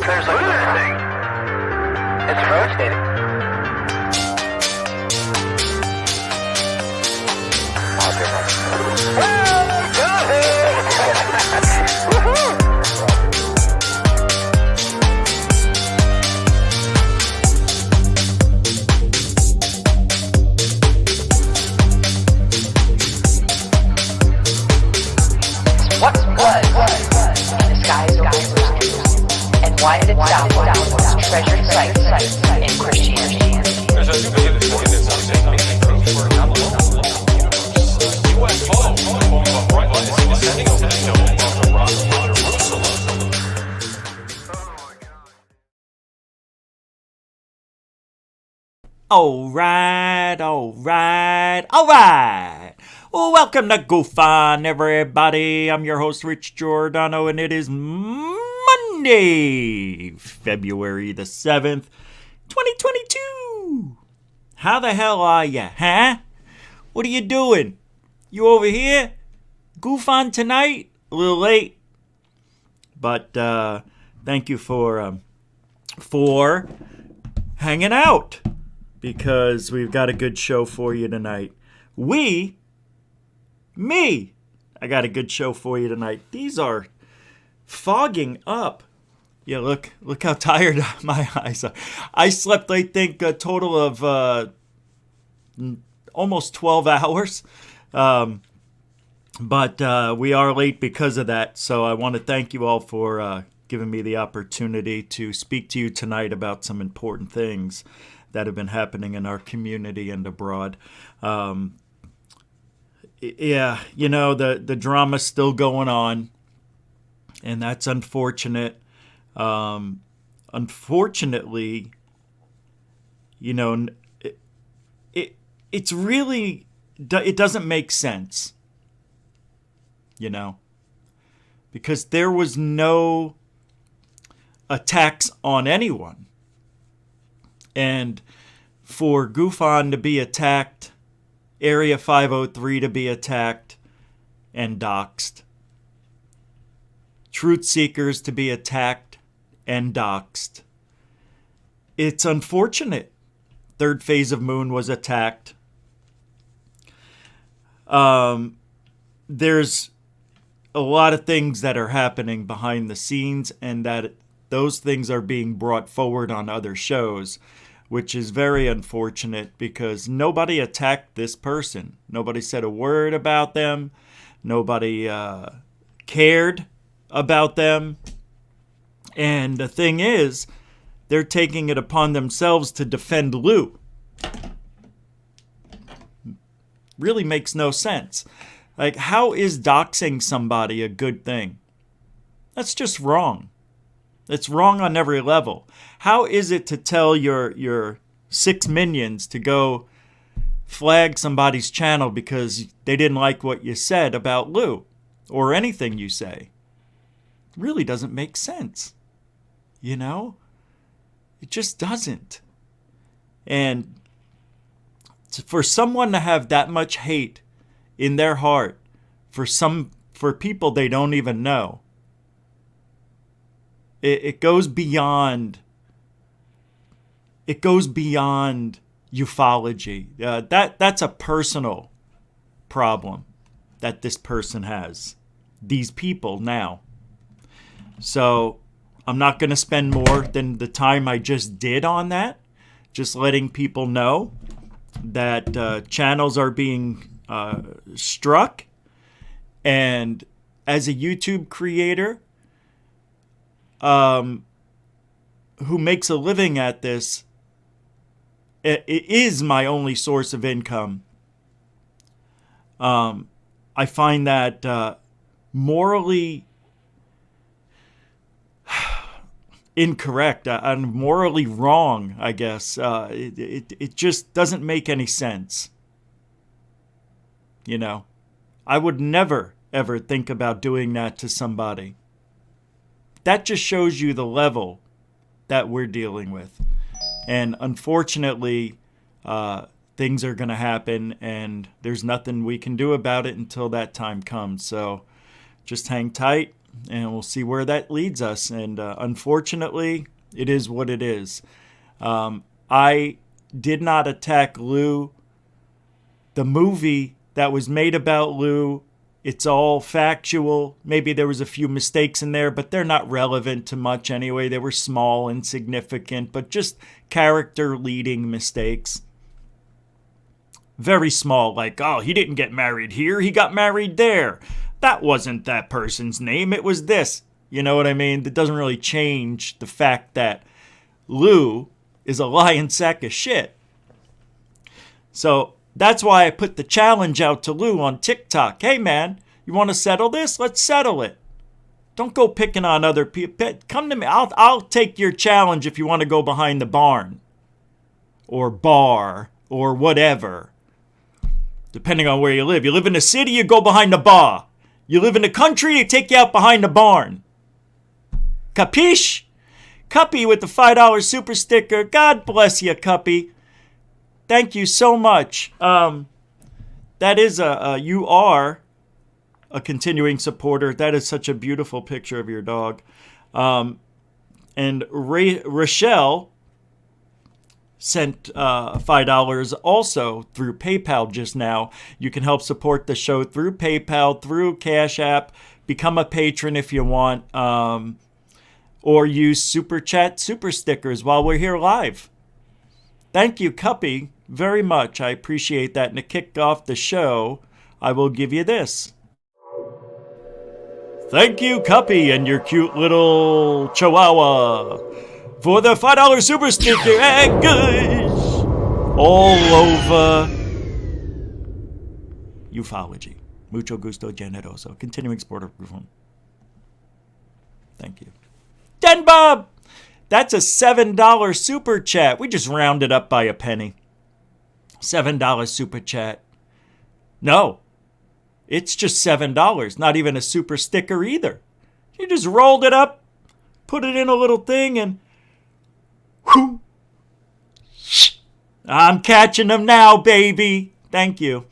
There's like this thing. It's rotating. What was in the skies over Jerusalem, and why did it sound one of the most treasured sites in Christianity? There's a new bit that's something proof for UFO, descending over the dome of Jerusalem. Alright. Well, welcome to Goof On, everybody. I'm your host, Rich Giordano, and it is Monday, February the 7th, 2022. How the hell are ya, huh? What are you doing? You over here? Goof On tonight? A little late. But, thank you for hanging out. Because we've got a good show for you tonight. I got a good show for you tonight. These are fogging up. Yeah, look how tired my eyes are. I slept, I think, a total of almost 12 hours. But we are late because of that. So I want to thank you all for giving me the opportunity to speak to you tonight about some important things that have been happening in our community and abroad. Yeah, you know, the drama's still going on, and that's unfortunate. Unfortunately, you know, it's really, it doesn't make sense, you know, because there was no attacks on anyone. And for Goof On to be attacked, Area 503 to be attacked and doxed, Truth Seekers to be attacked and doxed, it's unfortunate. Third Phase of Moon was attacked. There's a lot of things that are happening behind the scenes, and that those things are being brought forward on other shows, which is very unfortunate because nobody attacked this person. Nobody said a word about them. Nobody cared about them. And the thing is, they're taking it upon themselves to defend Lou. Really makes no sense. Like, how is doxing somebody a good thing? That's just wrong. It's wrong on every level. How is it to tell your 6 minions to go flag somebody's channel because they didn't like what you said about Lou or anything you say? It really doesn't make sense. You know? It just doesn't. And for someone to have that much hate in their heart for people they don't even know, it goes beyond. It goes beyond ufology. That's a personal problem that this person has. These people now. So I'm not going to spend more than the time I just did on that. Just letting people know that channels are being struck. And as a YouTube creator who makes a living at this, it is my only source of income. I find that morally incorrect and morally wrong, I guess. It just doesn't make any sense. You know, I would never, ever think about doing that to somebody. That just shows you the level that we're dealing with. And unfortunately, things are going to happen, and there's nothing we can do about it until that time comes. So just hang tight. and we'll see where that leads us. And unfortunately, it is what it is. I did not attack Lou. The movie that was made about Lou, it's all factual. Maybe there was a few mistakes in there, but they're not relevant to much anyway. They were small, insignificant, but just character leading mistakes. Very small, like, oh, he didn't get married here, he got married there. That wasn't that person's name, it was this. You know what I mean? That doesn't really change the fact that Lou is a lying sack of shit. So that's why I put the challenge out to Lou on TikTok. Hey man, you want to settle this? Let's settle it. Don't go picking on other people. Come to me. I'll take your challenge if you want to go behind the barn or bar or whatever. Depending on where you live. You live in the city, you go behind the bar. You live in the country, they take you out behind the barn. Capiche? Cuppy with the $5 super sticker. God bless you, Cuppy. Thank you so much. That is you are a continuing supporter. That is such a beautiful picture of your dog. And Rochelle sent $5 also through PayPal just now. You can help support the show through PayPal, through Cash App. Become a patron if you want. Or use Super Chat Super Stickers while we're here live. Thank you, Cuppy, very much. I appreciate that. And to kick off the show, I will give you this. Thank you, Cuppy, and your cute little chihuahua for the $5 super sticker and gosh, all over ufology. Mucho gusto, generoso. Continuing supporter. Thank you. Den Bob! That's a $7 super chat. We just rounded up by a penny. $7 super chat. No, it's just $7. Not even a super sticker either. You just rolled it up, put it in a little thing, and whoo, I'm catching them now, baby. Thank you.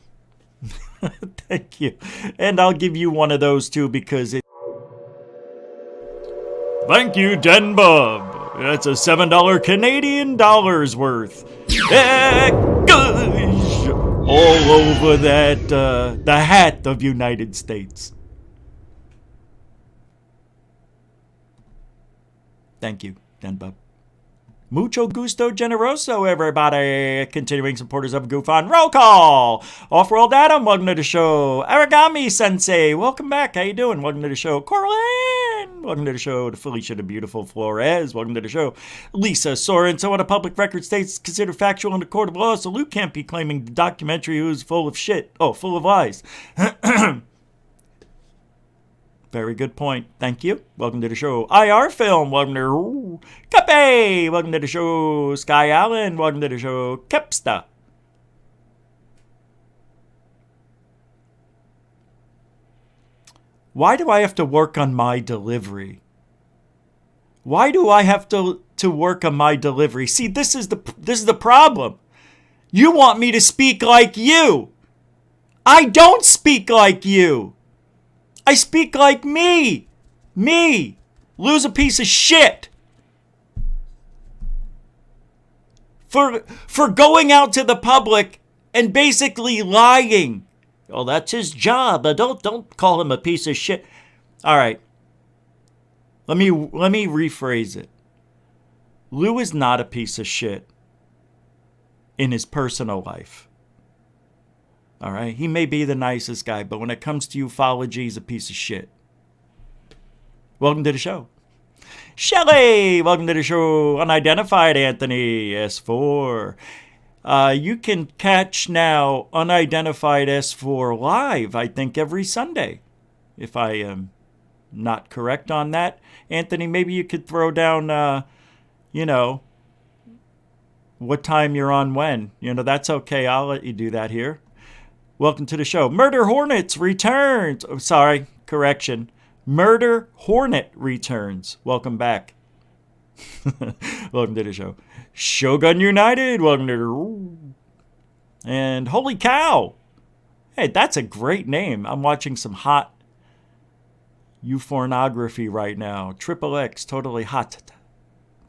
Thank you. And I'll give you one of those too because it. Thank you, Den Bob. That's a $7 Canadian dollars worth. Gosh, all over that, the hat of United States. Thank you, Den Bob. Mucho gusto generoso, everybody. Continuing supporters of Goof on Roll Call. Off-World Adam, welcome to the show. Aragami Sensei, welcome back. How you doing? Welcome to the show. Coraline, welcome to the show. To Felicia, the beautiful Flores, welcome to the show. Lisa Soren, so what a public record states considered factual in the court of law, so Luke can't be claiming the documentary who's full of shit. Oh, full of lies. Very good point. Thank you. Welcome to the show. IR Film. Welcome to Cuppy. Welcome to the show. Sky Allen. Welcome to the show. Kepsta. Why do I have to work on my delivery? Why do I have to work on my delivery? See, this is the problem. You want me to speak like you. I don't speak like you. I speak like me. Me. Lou's a piece of shit. For going out to the public and basically lying. Oh, that's his job. Don't call him a piece of shit. All right. Let me rephrase it. Lou is not a piece of shit in his personal life. All right, he may be the nicest guy, but when it comes to ufology, he's a piece of shit. Welcome to the show. Shelley, welcome to the show. Unidentified Anthony, S4. You can catch now Unidentified S4 live, I think, every Sunday. If I am not correct on that. Anthony, maybe you could throw down, what time you're on when. That's okay. I'll let you do that here. Welcome to the show. Murder Hornets returns. Oh, sorry, correction. Murder Hornet returns. Welcome back. Welcome to the show. Shogun United. Welcome to the... And holy cow. Hey, that's a great name. I'm watching some hot Upornography right now. Triple X, totally hot.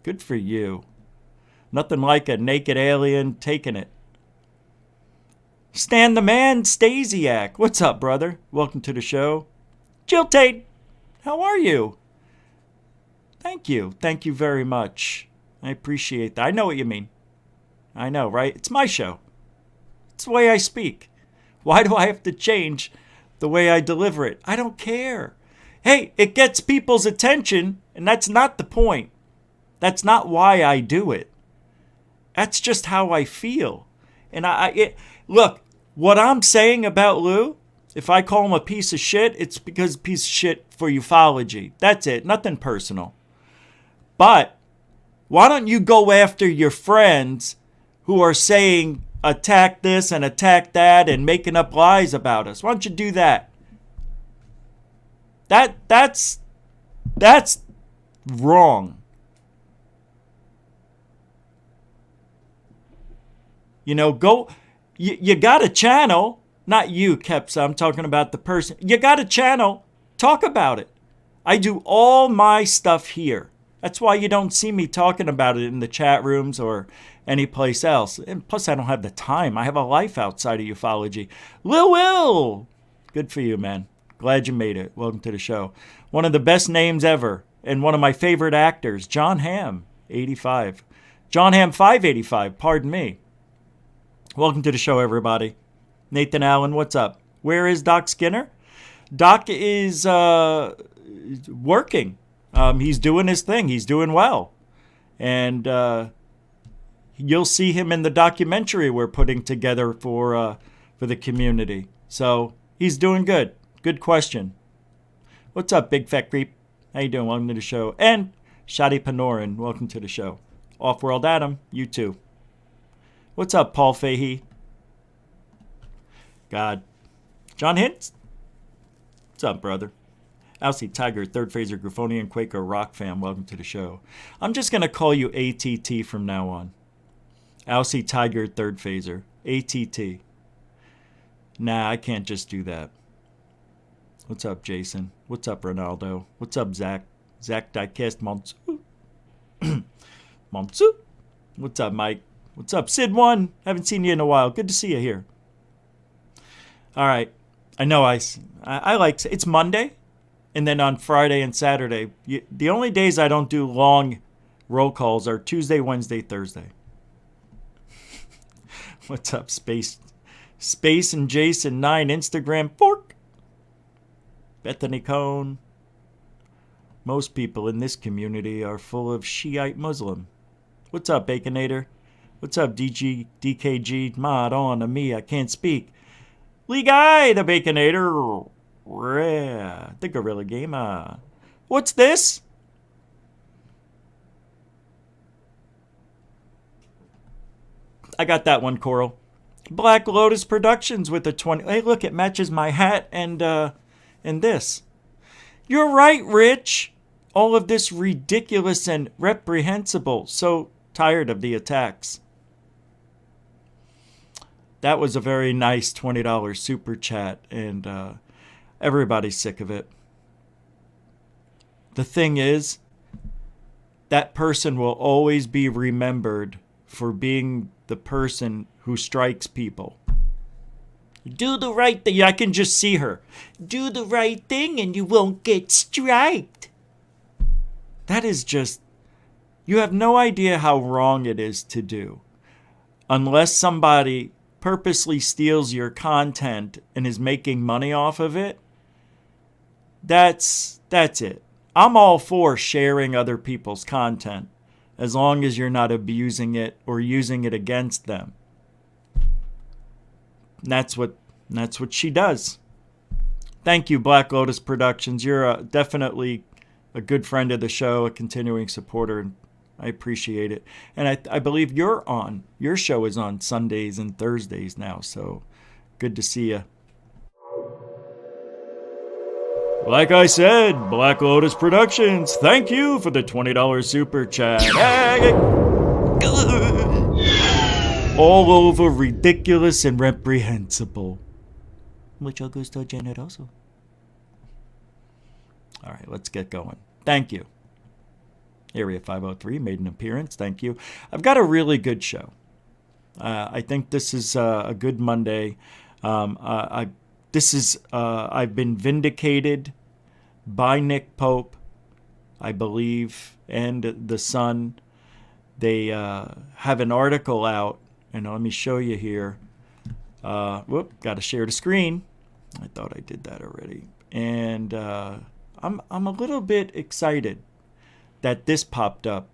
Good for you. Nothing like a naked alien taking it. Stan the Man Stasiak. What's up, brother? Welcome to the show. Jill Tate, how are you? Thank you. Thank you very much. I appreciate that. I know what you mean. I know, right? It's my show. It's the way I speak. Why do I have to change the way I deliver it? I don't care. Hey, it gets people's attention, and that's not the point. That's not why I do it. That's just how I feel. And look, what I'm saying about Lou, if I call him a piece of shit, it's because piece of shit for ufology. That's it. Nothing personal. But why don't you go after your friends who are saying attack this and attack that and making up lies about us? Why don't you do that? That's wrong. You know, go. You got a channel, not you, Kepsa. I'm talking about the person. You got a channel. Talk about it. I do all my stuff here. That's why you don't see me talking about it in the chat rooms or anyplace else. And plus, I don't have the time. I have a life outside of ufology. Lil Will, good for you, man. Glad you made it. Welcome to the show. One of the best names ever, and one of my favorite actors, John Hamm, 85. John Hamm, 585. Pardon me. Welcome to the show, everybody. Nathan Allen, what's up? Where is Doc Skinner? Doc is working. He's doing his thing. He's doing well. And you'll see him in the documentary we're putting together for the community. So he's doing good. Good question. What's up, Big Fat Creep? How you doing? Welcome to the show. And Shadi Panorin, welcome to the show. Off-World Adam, you too. What's up, Paul Fahey? God. John Hintz? What's up, brother? Alcy Tiger, Third Phaser, Griffonian, Quaker, Rock Fam, welcome to the show. I'm just going to call you ATT from now on. Alcy Tiger, Third Phaser. ATT. Nah, I can't just do that. What's up, Jason? What's up, Ronaldo? What's up, Zach? Zach Diecast Monsu. Monsu? What's up, Mike? What's up, Sid1? Haven't seen you in a while. Good to see you here. All right. I know I like... It's Monday, and then on Friday and Saturday. The only days I don't do long roll calls are Tuesday, Wednesday, Thursday. What's up, Space and Jason 9 Instagram fork. Bethany Cone. Most people in this community are full of Shiite Muslim. What's up, Baconator? What's up, DKG? Mod on to me, I can't speak. Lee Guy, the Baconator. Yeah, the Gorilla Gamer. What's this? I got that one, Coral. Black Lotus Productions with a 20. Hey, look, it matches my hat and this. You're right, Rich. All of this ridiculous and reprehensible. So tired of the attacks. That was a very nice $20 super chat, and everybody's sick of it. The thing is, that person will always be remembered for being the person who strikes people. Do the right thing. I can just see her. Do the right thing and you won't get striked. That is just... You have no idea how wrong it is to do. Unless somebody purposely steals your content and is making money off of it, that's it. I'm all for sharing other people's content as long as you're not abusing it or using it against them. And that's what she does. Thank you, Black Lotus Productions. You're definitely a good friend of the show, a continuing supporter, and I appreciate it. And I believe your show is on Sundays and Thursdays now, so good to see you. Like I said, Black Lotus Productions, thank you for the $20 super chat. All over ridiculous and reprehensible. Mucho gusto, generoso. All right, let's get going. Thank you. Area 503 made an appearance. Thank you. I've got a really good show. I think this is a good Monday. I've been vindicated by Nick Pope, I believe, and the Sun. They have an article out, and let me show you here. Got to share the screen. I thought I did that already, and I'm a little bit excited that this popped up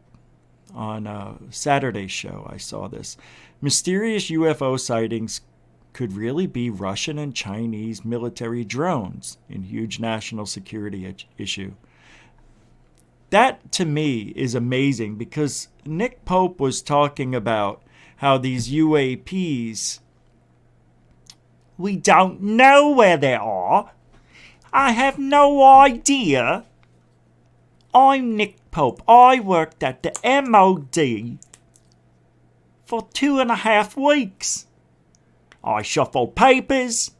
on Saturday's show. I saw this. Mysterious UFO sightings could really be Russian and Chinese military drones in huge national security issue. That, to me, is amazing because Nick Pope was talking about how these UAPs, we don't know where they are. I have no idea. I'm Nick Pope. I worked at the MOD for 2.5 weeks. I shuffle papers.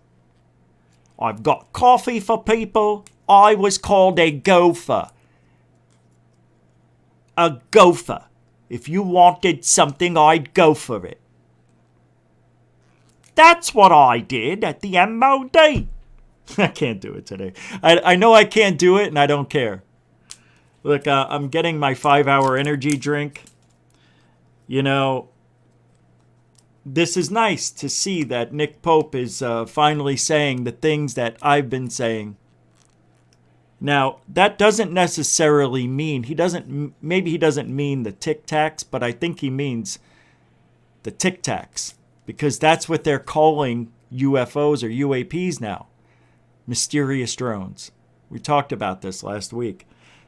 I've got coffee for people. I was called a gopher. A gopher. If you wanted something, I'd go for it. That's what I did at the MOD. I can't do it today. I know I can't do it, and I don't care. Look, I'm getting my 5-hour energy drink. You know, this is nice to see that Nick Pope is finally saying the things that I've been saying. Now, that doesn't necessarily mean, maybe he doesn't mean the Tic Tacs, but I think he means the Tic Tacs, because that's what they're calling UFOs or UAPs now. Mysterious drones. We talked about this last week.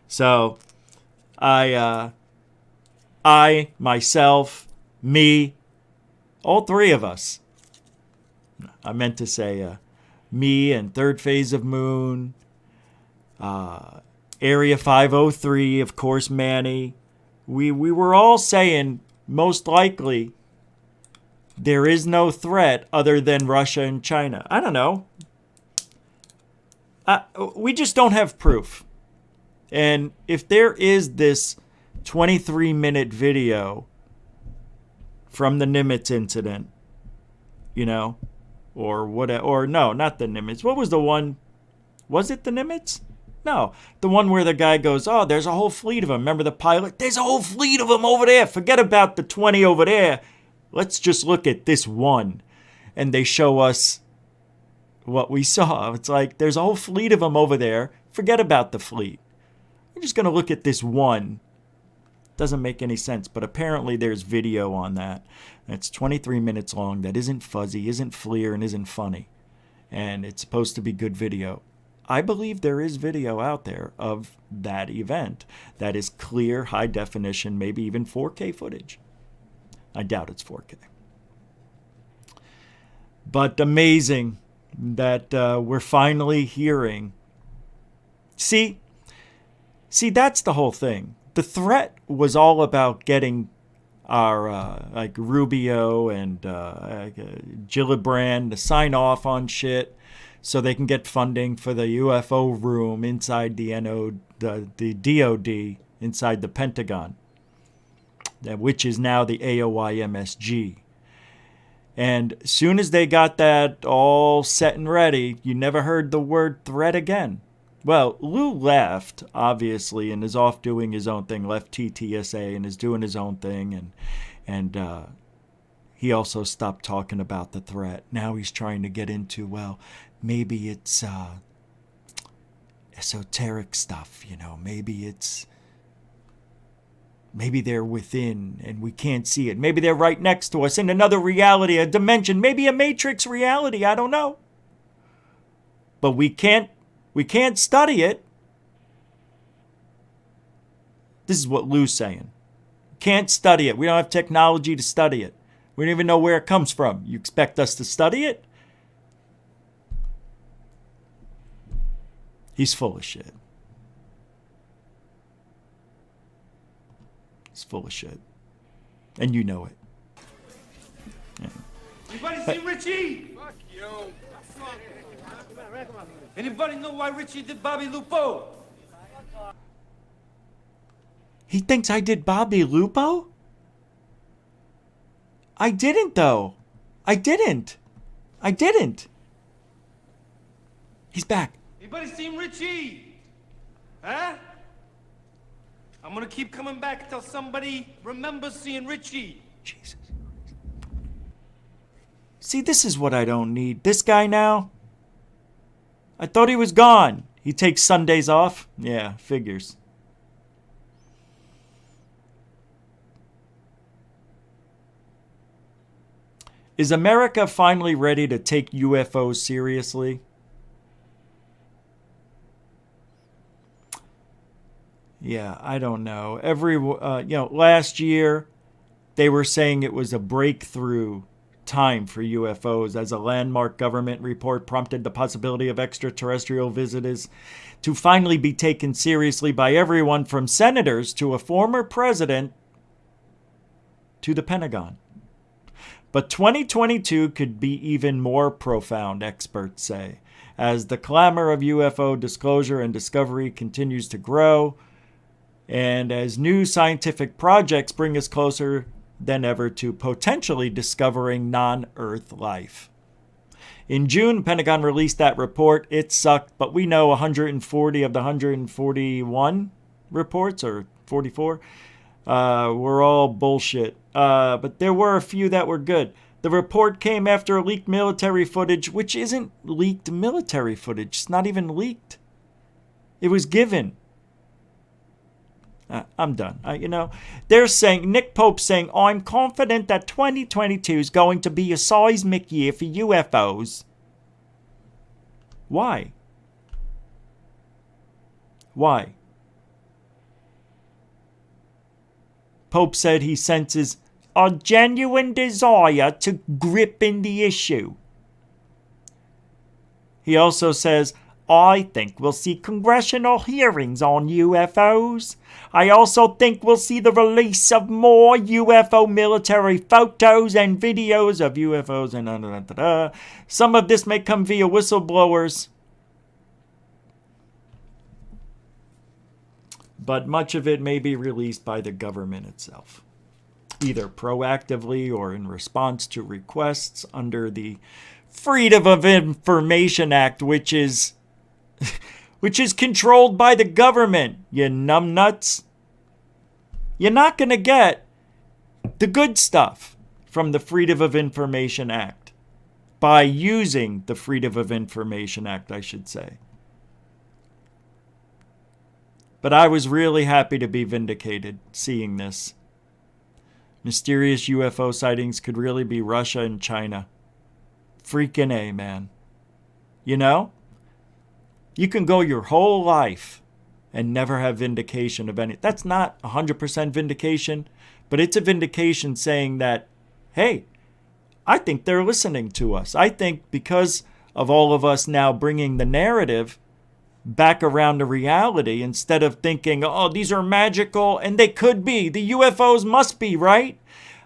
So, I, myself, me, all three of us. I meant to say me and Third Phase of Moon, Area 503, of course, Manny. We were all saying, most likely, there is no threat other than Russia and China. I don't know. We just don't have proof. And if there is this 23-minute video from the Nimitz incident, you know, or no, not the Nimitz. What was the one? Was it the Nimitz? No, the one where the guy goes, oh, there's a whole fleet of them. Remember the pilot? There's a whole fleet of them over there. Forget about the 20 over there. Let's just look at this one. And they show us what we saw. It's like, there's a whole fleet of them over there. Forget about the fleet. We're just going to look at this one. Doesn't make any sense, but apparently there's video on that. It's 23 minutes long. That isn't fuzzy, isn't FLIR, and isn't funny. And it's supposed to be good video. I believe there is video out there of that event that is clear, high definition, maybe even 4K footage. I doubt it's 4K. But amazing that we're finally hearing. See, that's the whole thing. The threat was all about getting our, like Rubio and Gillibrand to sign off on shit so they can get funding for the UFO room inside the DOD, inside the Pentagon, which is now the AOI-MSG. And as soon as they got that all set and ready, you never heard the word threat again. Well, Lou left, obviously, and is off doing his own thing, left TTSA and is doing his own thing, and he also stopped talking about the threat. Now he's trying to get into, well, maybe it's esoteric stuff, you know, maybe they're within and we can't see it. Maybe they're right next to us in another reality, a dimension, maybe a matrix reality, I don't know. But we can't study it. This is what Lou's saying. Can't study it. We don't have technology to study it. We don't even know where it comes from. You expect us to study it? He's full of shit. He's full of shit. And you know it. Yeah. Anybody see Richie? Fuck you. Anybody know why Richie did Bobby Lupo? He thinks I did Bobby Lupo? I didn't, though. I didn't. He's back. Anybody seen Richie? Huh? I'm gonna keep coming back until somebody remembers seeing Richie. Jesus. See, this is what I don't need. This guy now? I thought he was gone. He takes Sundays off? Yeah, figures. Is America finally ready to take UFOs seriously? Yeah, I don't know. Last year they were saying it was a breakthrough time for UFOs as a landmark government report prompted the possibility of extraterrestrial visitors to finally be taken seriously by everyone from senators to a former president to the Pentagon. But 2022 could be even more profound, experts say, as the clamor of UFO disclosure and discovery continues to grow, and as new scientific projects bring us closer than ever to potentially discovering non-Earth life. In June, Pentagon released that report. It sucked, but we know 140 of the 141 reports, or 44, were all bullshit. But there were a few that were good. The report came after leaked military footage, which isn't leaked military footage. It's not even leaked. It was given. I'm done. They're saying, Nick Pope's saying, I'm confident that 2022 is going to be a seismic year for UFOs. Why? Pope said he senses a genuine desire to grip in the issue. He also says, I think we'll see congressional hearings on UFOs. I also think we'll see the release of more UFO military photos and videos of UFOs and Some of this may come via whistleblowers, but much of it may be released by the government itself, either proactively or in response to requests under the Freedom of Information Act, which is controlled by the government, you numbnuts. You're not going to get the good stuff from the Freedom of Information Act by using the Freedom of Information Act, I should say. But I was really happy to be vindicated seeing this. Mysterious UFO sightings could really be Russia and China. Freaking A, man. You know? You can go your whole life and never have vindication of any. That's not 100% vindication, but it's a vindication saying that, hey, I think they're listening to us. I think because of all of us now bringing the narrative back around to reality instead of thinking, oh, these are magical, and they could be. The UFOs must be, right?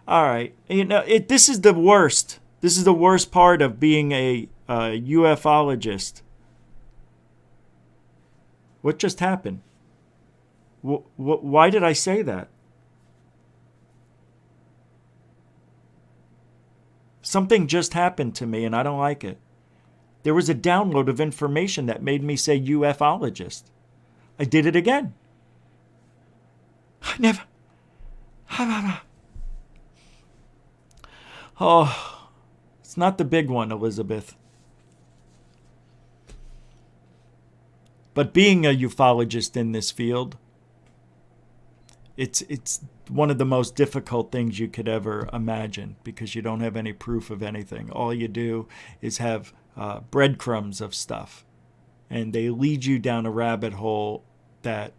All right. This is the worst. This is the worst part of being a ufologist. What just happened? Why did I say that? Something just happened to me and I don't like it. There was a download of information that made me say ufologist. I did it again. I never... Oh, it's not the big one, Elizabeth. But being a ufologist in this field, it's one of the most difficult things you could ever imagine because you don't have any proof of anything. All you do is have breadcrumbs of stuff, and they lead you down a rabbit hole that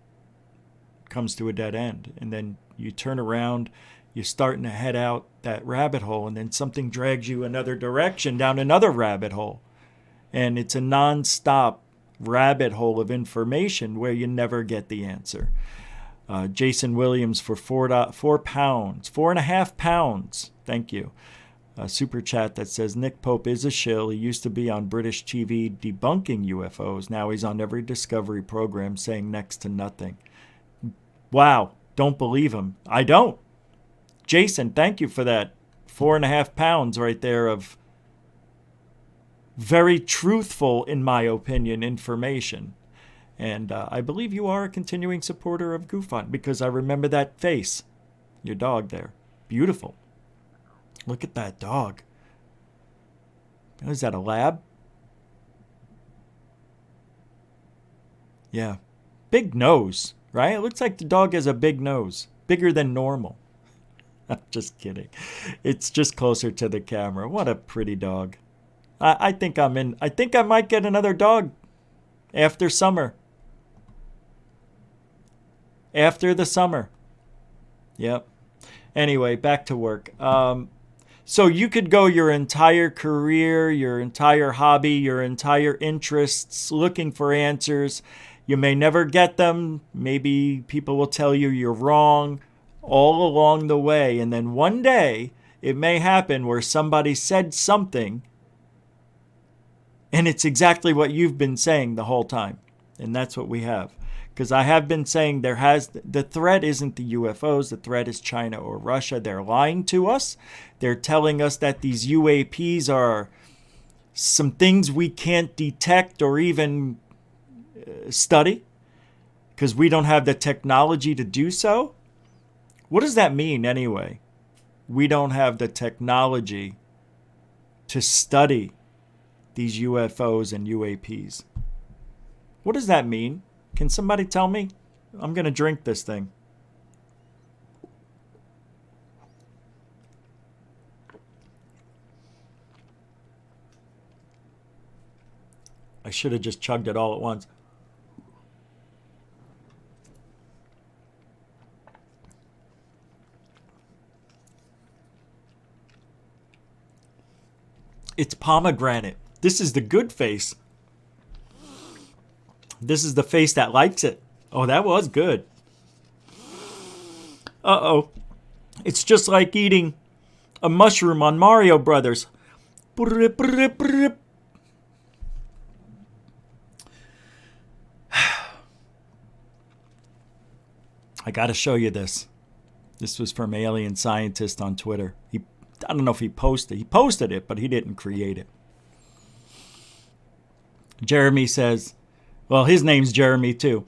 comes to a dead end. And then you turn around, you're starting to head out that rabbit hole, and then something drags you another direction down another rabbit hole. And it's a non-stop rabbit hole of information where you never get the answer. Jason Williams for £4.5. Thank you. A super chat that says Nick Pope is a shill. He used to be on British TV debunking UFOs. Now he's on every Discovery program saying next to nothing. Wow. don't believe him. I don't. Jason, thank you for that 4.5 pounds right there of very truthful, in my opinion, information. And I believe you are a continuing supporter of GoofOn because I remember that face. Your dog there. Beautiful. Look at that dog. Is that a lab? Yeah. Big nose, right? It looks like the dog has a big nose. Bigger than normal. I'm just kidding. It's just closer to the camera. What a pretty dog. I think I'm in. I think I might get another dog after summer. After the summer. Yep. Anyway, back to work. So you could go your entire career, your entire hobby, your entire interests looking for answers. You may never get them. Maybe people will tell you you're wrong all along the way. And then one day it may happen where somebody said something and it's exactly what you've been saying the whole time. And that's what we have. Because I have been saying the threat isn't the UFOs, the threat is China or Russia. They're lying to us. They're telling us that these UAPs are some things we can't detect or even study because we don't have the technology to do so. What does that mean anyway? We don't have the technology to study these UFOs and UAPs. What does that mean? Can somebody tell me? I'm going to drink this thing. I should have just chugged it all at once. It's pomegranate. This is the good face. This is the face that likes it. Oh, that was good. Uh-oh. It's just like eating a mushroom on Mario Brothers. I gotta show you this. This was from Alien Scientist on Twitter. I don't know if he posted it, but he didn't create it. Jeremy says, well, his name's Jeremy too.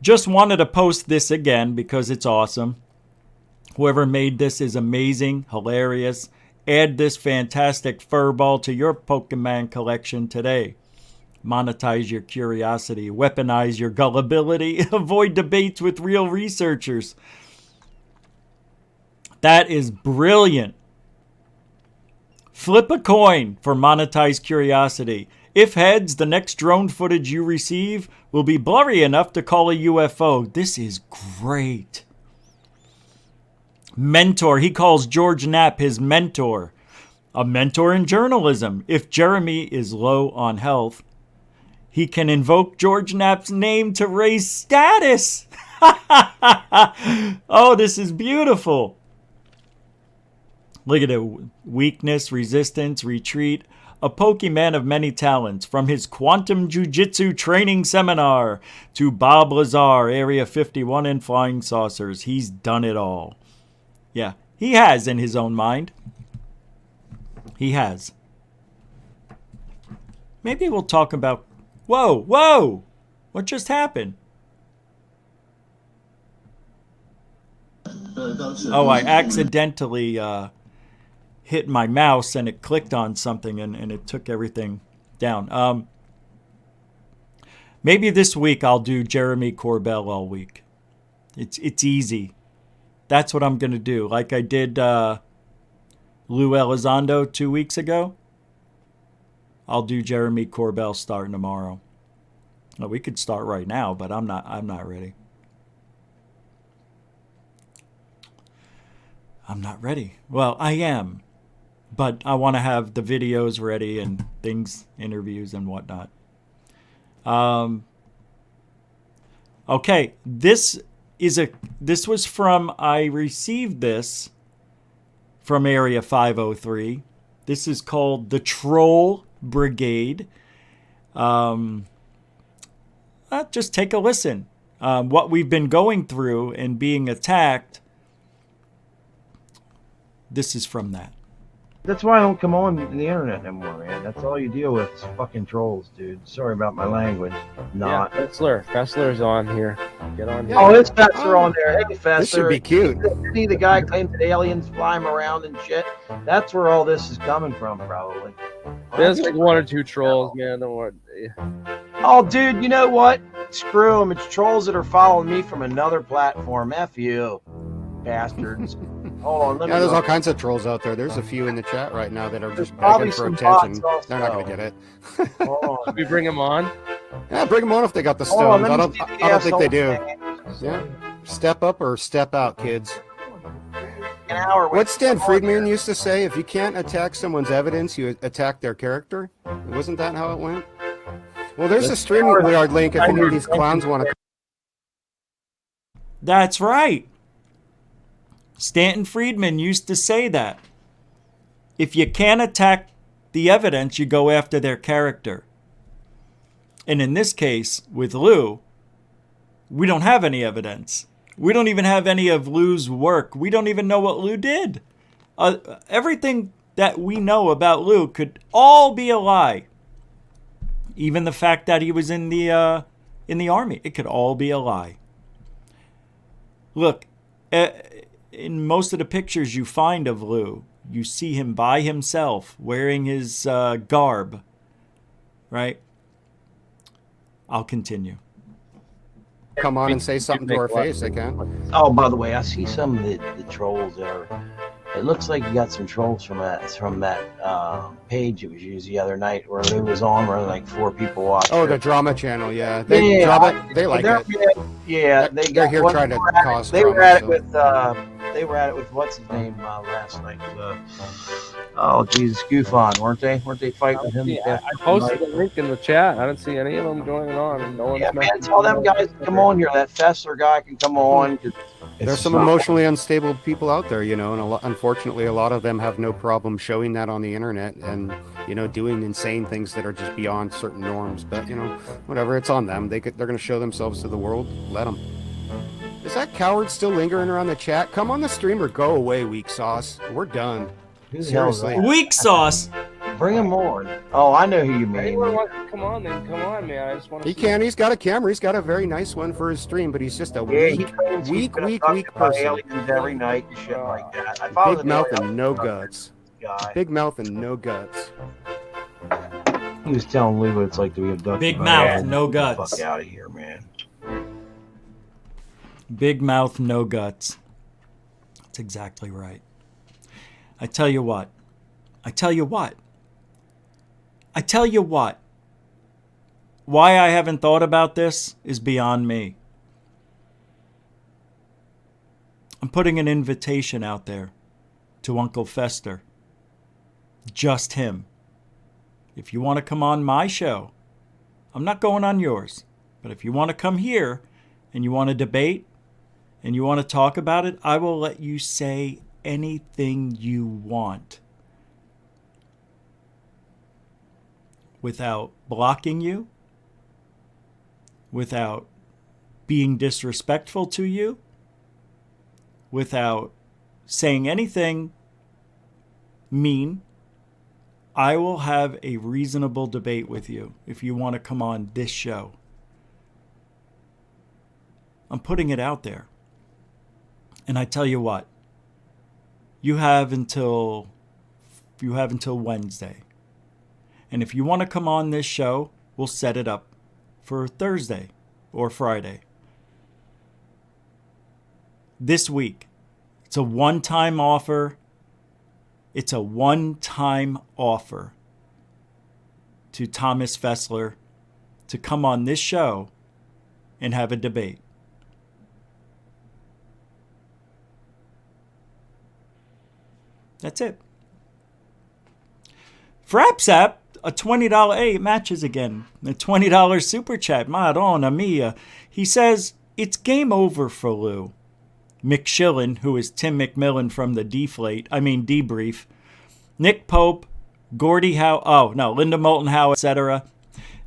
Just wanted to post this again because it's awesome. Whoever made this is amazing, hilarious. Add this fantastic furball to your Pokemon collection today. Monetize your curiosity, weaponize your gullibility, avoid debates with real researchers. That is brilliant. Flip a coin for monetized curiosity. If heads, the next drone footage you receive will be blurry enough to call a UFO. This is great. Mentor. He calls George Knapp his mentor. A mentor in journalism. If Jeremy is low on health, he can invoke George Knapp's name to raise status. Oh, this is beautiful. Look at it. Weakness, resistance, retreat. A Pokemon of many talents. From his quantum jiu-jitsu training seminar to Bob Lazar, Area 51 and flying saucers. He's done it all. Yeah, he has in his own mind. He has. Maybe we'll talk about... Whoa! What just happened? Oh, I accidentally hit my mouse and it clicked on something and it took everything down. Maybe this week I'll do Jeremy Corbell all week. It's easy. That's what I'm going to do. Like I did Lou Elizondo 2 weeks ago. I'll do Jeremy Corbell starting tomorrow. Well, we could start right now, but I'm not ready. I'm not ready. Well, I am. But I want to have the videos ready and things, interviews and whatnot. Okay, this was from, I received this from Area 503. This is called the Troll Brigade. Just take a listen. what we've been going through and being attacked, this is from that. That's why I don't come on the internet anymore, man. That's all you deal with is fucking trolls, dude. Sorry about my language. Not. Yeah, Fessler's on here. Get on here. Oh, it's Fessler on there. Hey, Fessler. This should be cute. See the guy claims that aliens fly him around and shit. That's where all this is coming from, probably. There's like one or two trolls, man. Don't worry. Oh, dude, you know what? Screw them. It's trolls that are following me from another platform. F you, bastards. Hold on, let me Yeah, there's look. all kinds of trolls out there. There's a few in the chat right now that are just probably begging for some bots attention. also. They're not going to get it. Hold on. Should we bring him on? Yeah, bring them on if they got the Hold on, stones. let I me don't. see the I don't think they do. asshole's name. Yeah, step up or step out, kids. An hour. What Stan Friedman used to say: if you can't attack someone's evidence, you attack their character. Wasn't that how it went? Well, there's a StreamYard link if any of these clowns want to. That's right. Stanton Friedman used to say that. If you can't attack the evidence, you go after their character. And in this case, with Lou, we don't have any evidence. We don't even have any of Lou's work. We don't even know what Lou did. Everything that we know about Lou could all be a lie. Even the fact that he was in the army, it could all be a lie. Look, in most of the pictures you find of Lou, you see him by himself wearing his garb, right? I'll continue. Come on and say something to our face, they can. Oh, by the way, I see some of the trolls that are. It looks like you got some trolls from that page it was used the other night where it was on where like 4 people watched. Oh, it. the drama channel, yeah. They like it. Yeah, They're here trying to cause They were drama, at it so. with what's his name last night. Oh Jesus, Goof on, weren't they? Weren't they fighting with him? Yeah, I posted a link in the chat. I didn't see any of them going on. And no one's Yeah, man, messaging tell them me. guys to come on here. That Fessler guy can come on. There's some emotionally unstable people out there, you know, and unfortunately, a lot of them have no problem showing that on the internet and, you know, doing insane things that are just beyond certain norms. But, you know, whatever, it's on them. They're going to show themselves to the world. Let them. Is that coward still lingering around the chat? Come on the stream or go away, weak sauce. We're done. Who the hell is Seriously. that? Weak sauce. Bring him on. Oh, I know who you mean. Anyone wants to come on, then come on, man. I just want to He see can. He's got a camera. He's got a very nice one for his stream, but he's just a Yeah, he weak, claims he's weak, gonna weak, talk weak about person. aliens every night and shit like that. I follow Big the mouth alien and no guts. guy. Big mouth and no guts. He was telling Lou what it's like to be abducted. Big by mouth, aliens. no Get the guts. Fuck out of here, man. Big mouth, no guts. That's exactly right. I tell you what. Why I haven't thought about this is beyond me. I'm putting an invitation out there to Uncle Fester. Just him. If you want to come on my show, I'm not going on yours, but if you want to come here and you want to debate and you want to talk about it, I will let you say anything you want without blocking you, without being disrespectful to you, without saying anything mean. I will have a reasonable debate with you if you want to come on this show. I'm putting it out there. And I tell you what, you have until Wednesday. And if you want to come on this show, we'll set it up for Thursday or Friday. This week. It's a one-time offer. It's a one-time offer to Thomas Fessler to come on this show and have a debate. That's it. Fraps app, a $20, hey, it matches again. A $20 super chat, Madonna mia. He says, it's game over for Lou. McShillin, who is Tim McMillan from the Debrief. Nick Pope, Linda Moulton Howe, etc.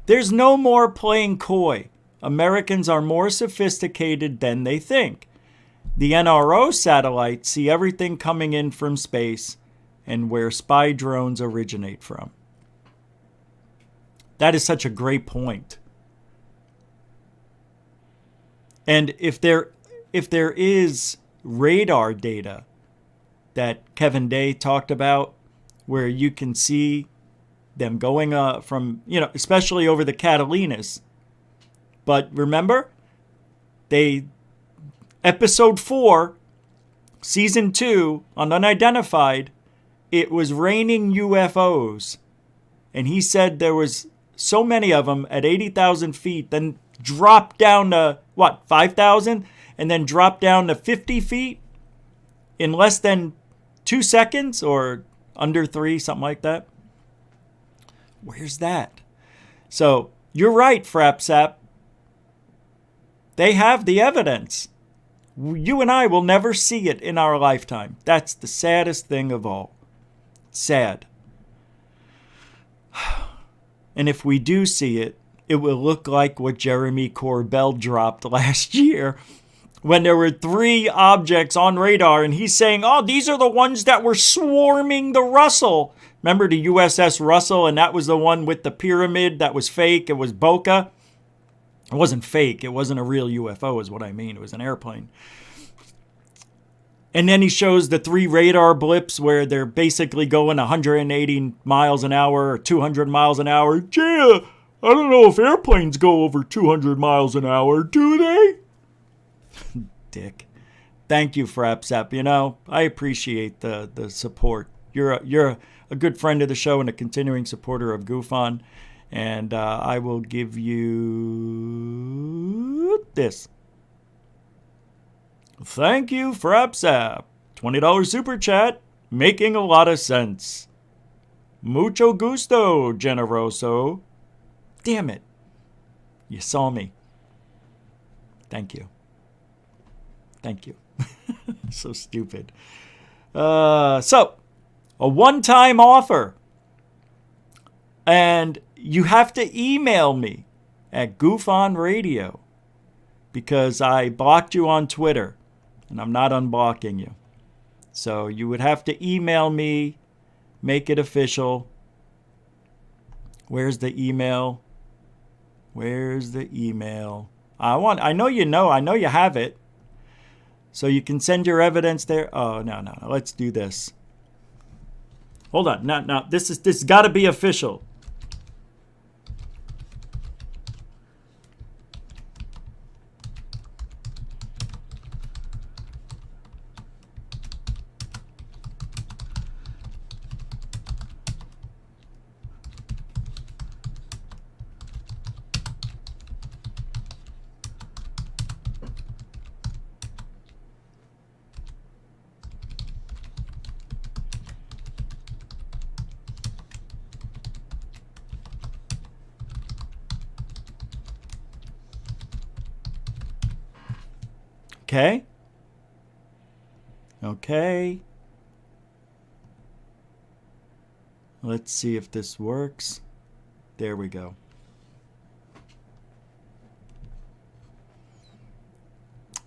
There's no more playing coy. Americans are more sophisticated than they think. The NRO satellites see everything coming in from space and where spy drones originate from. That is such a great point. And if there is radar data that Kevin Day talked about, where you can see them going from, especially over the Catalinas. But remember, episode 4, season 2, on Unidentified, it was raining UFOs. And he said there was so many of them at 80,000 feet, then dropped down to, 5,000? And then dropped down to 50 feet in less than 2 seconds or under 3, something like that. Where's that? So, you're right, Frapsap. They have the evidence. You and I will never see it in our lifetime. That's the saddest thing of all. Sad. And if we do see it, it will look like what Jeremy Corbell dropped last year when there were 3 objects on radar and he's saying, oh, these are the ones that were swarming the Russell. Remember the USS Russell, and that was the one with the pyramid that was fake. It was Boca. It wasn't fake. It wasn't a real UFO is what I mean. It was an airplane. And then he shows the 3 radar blips where they're basically going 180 miles an hour or 200 miles an hour. Gee, I don't know if airplanes go over 200 miles an hour, do they? Dick. Thank you, Frapsap. I appreciate the support. You're a good friend of the show and a continuing supporter of GoofOn. And I will give you this. Thank you, Frapsap. $20 super chat. Making a lot of sense. Mucho gusto, generoso. Damn it. You saw me. Thank you. Thank you. So stupid. So, a one-time offer. And you have to email me at goofonradio because I blocked you on Twitter and I'm not unblocking you. So you would have to email me, make it official. Where's the email? Where's the email? I know you have it. So you can send your evidence there. Oh, no. Let's do this. Hold on. No. This got to be official. Okay. Let's see if this works. There we go.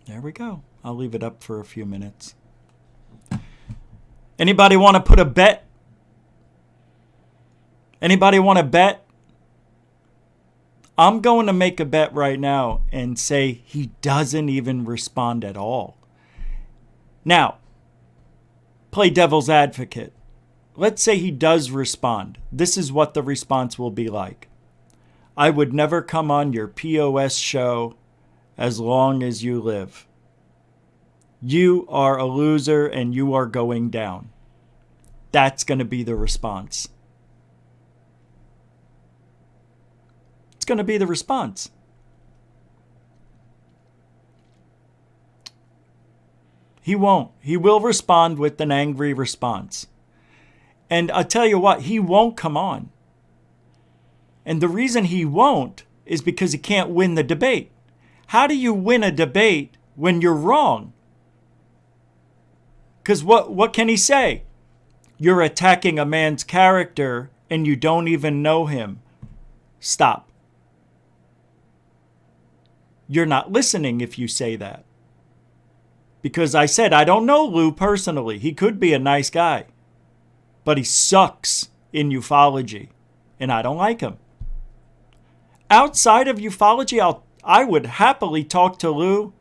There we go. I'll leave it up for a few minutes. Anybody want to put a bet? Anybody want to bet? I'm going to make a bet right now and say he doesn't even respond at all. Now, play devil's advocate. Let's say he does respond. This is what the response will be like. I would never come on your POS show as long as you live. You are a loser and you are going down. That's going to be the response. It's going to be the response. He won't. He will respond with an angry response. And I'll tell you what, he won't come on. And the reason he won't is because he can't win the debate. How do you win a debate when you're wrong? Because what can he say? You're attacking a man's character and you don't even know him. Stop. you're not listening if you say that. Because I said, I don't know Lou personally. He could be a nice guy. But he sucks in ufology. And I don't like him. Outside of ufology, I would happily talk to Lou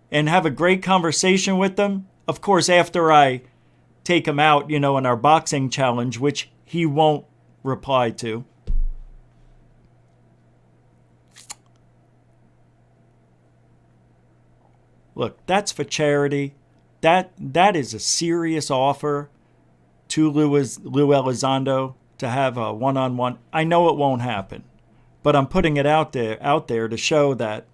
and have a great conversation with him. Of course, after I take him out, in our boxing challenge, which he won't reply to. Look, that's for charity. That is a serious offer to Lou Elizondo to have a one-on-one. I know it won't happen, but I'm putting it out there to show that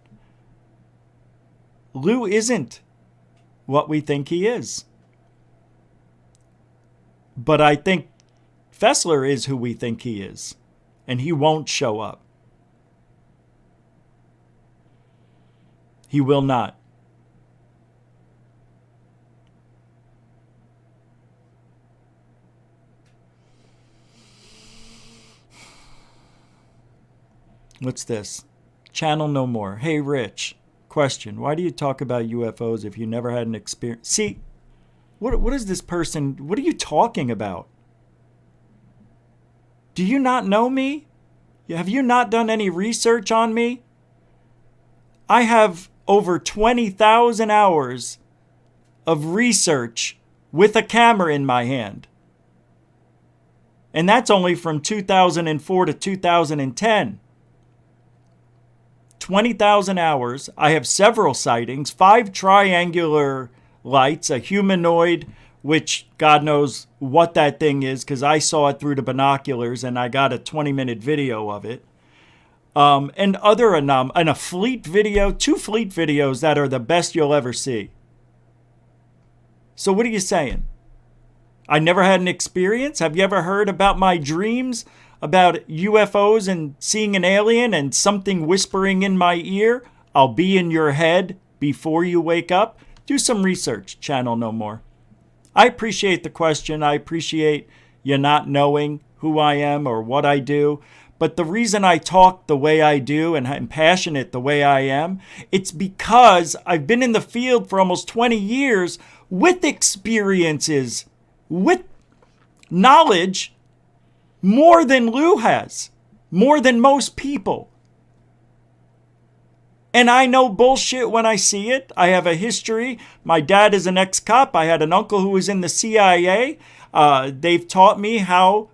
Lou isn't what we think he is. But I think Fessler is who we think he is, and he won't show up. He will not. What's this? Channel no more. Hey, Rich. Question. Why do you talk about UFOs if you never had an experience? See, what is this person? What are you talking about? Do you not know me? Have you not done any research on me? I have over 20,000 hours of research with a camera in my hand. And that's only from 2004 to 2010. 20,000 hours. I have several sightings, 5 triangular lights, a humanoid, which God knows what that thing is because I saw it through the binoculars and I got a 20-minute video of it. And a fleet video, 2 fleet videos that are the best you'll ever see. So what are you saying? I never had an experience? Have you ever heard about my dreams about UFOs and seeing an alien and something whispering in my ear? I'll be in your head before you wake up. Do some research, Channel No More. I appreciate the question. I appreciate you not knowing who I am or what I do. But the reason I talk the way I do and I'm passionate the way I am, it's because I've been in the field for almost 20 years with experiences, with knowledge, more than Lou has, more than most people. And I know bullshit when I see it. I have a history. My dad is an ex-cop. I had an uncle who was in the CIA. They've taught me how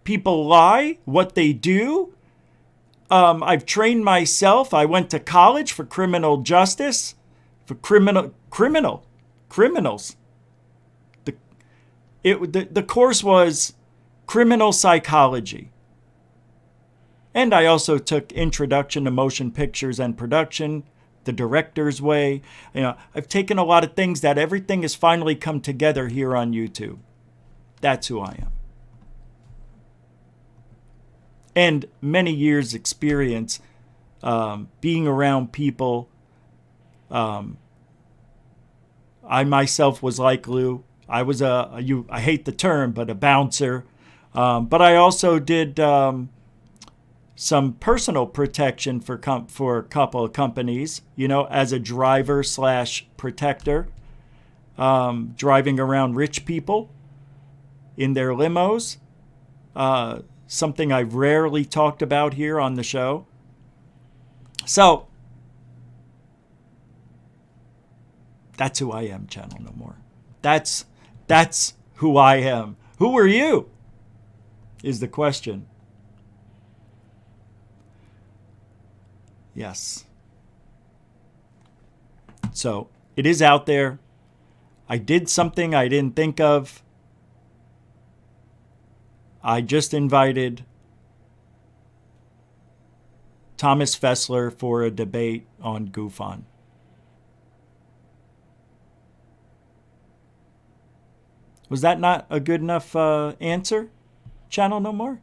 people lie, what they do. I've trained myself. I went to college for criminal justice, for criminals. The course was criminal psychology. And I also took Introduction to Motion Pictures and Production, The Director's Way. I've taken a lot of things that everything has finally come together here on YouTube. That's who I am. And many years experience being around people. I myself was like Lou. I was I hate the term, but a bouncer. But I also did some personal protection for a couple of companies, as a driver / protector, driving around rich people in their limos. Something I've rarely talked about here on the show. So, that's who I am, Channel No More. That's who I am. Who are you? Is the question. Yes. So, it is out there. I did something I didn't think of. I just invited Thomas Fessler for a debate on GoofOn. Was that not a good enough answer? Channel No More?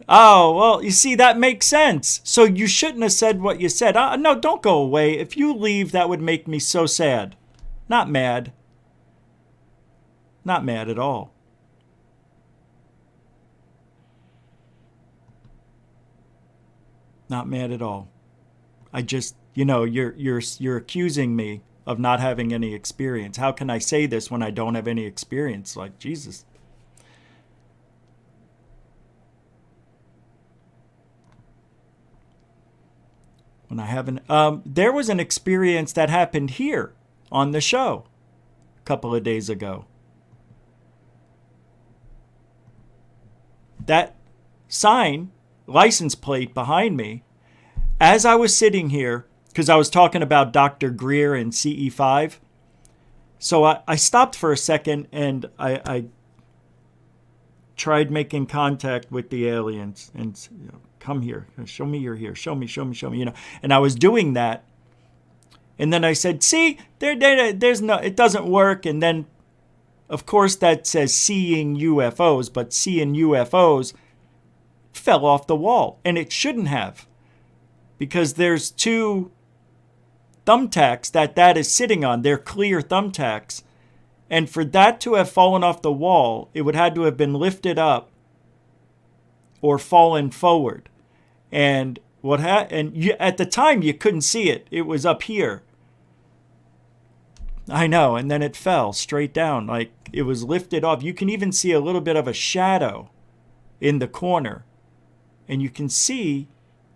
Oh, well, you see, that makes sense. So you shouldn't have said what you said. No, don't go away. If you leave, that would make me so sad. Not mad. Not mad at all. Not mad at all. I just, you're accusing me of not having any experience. How can I say this when I don't have any experience? Like, Jesus. When I haven't, there was an experience that happened here on the show a couple of days ago. That sign, license plate behind me, as I was sitting here, because I was talking about Dr. Greer and CE5. So I stopped for a second and I tried making contact with the aliens and, come here, show me you're here, show me, and I was doing that. And then I said, see, there's no, it doesn't work. And then, of course, that says seeing UFOs, but seeing UFOs fell off the wall. And it shouldn't have, because there's two thumbtacks that is sitting on. They're clear thumbtacks. And for that to have fallen off the wall, it would have to have been lifted up or fallen forward. And at the time, you couldn't see it. It was up here. I know. And then it fell straight down. Like it was lifted off. You can even see a little bit of a shadow in the corner. And you can see,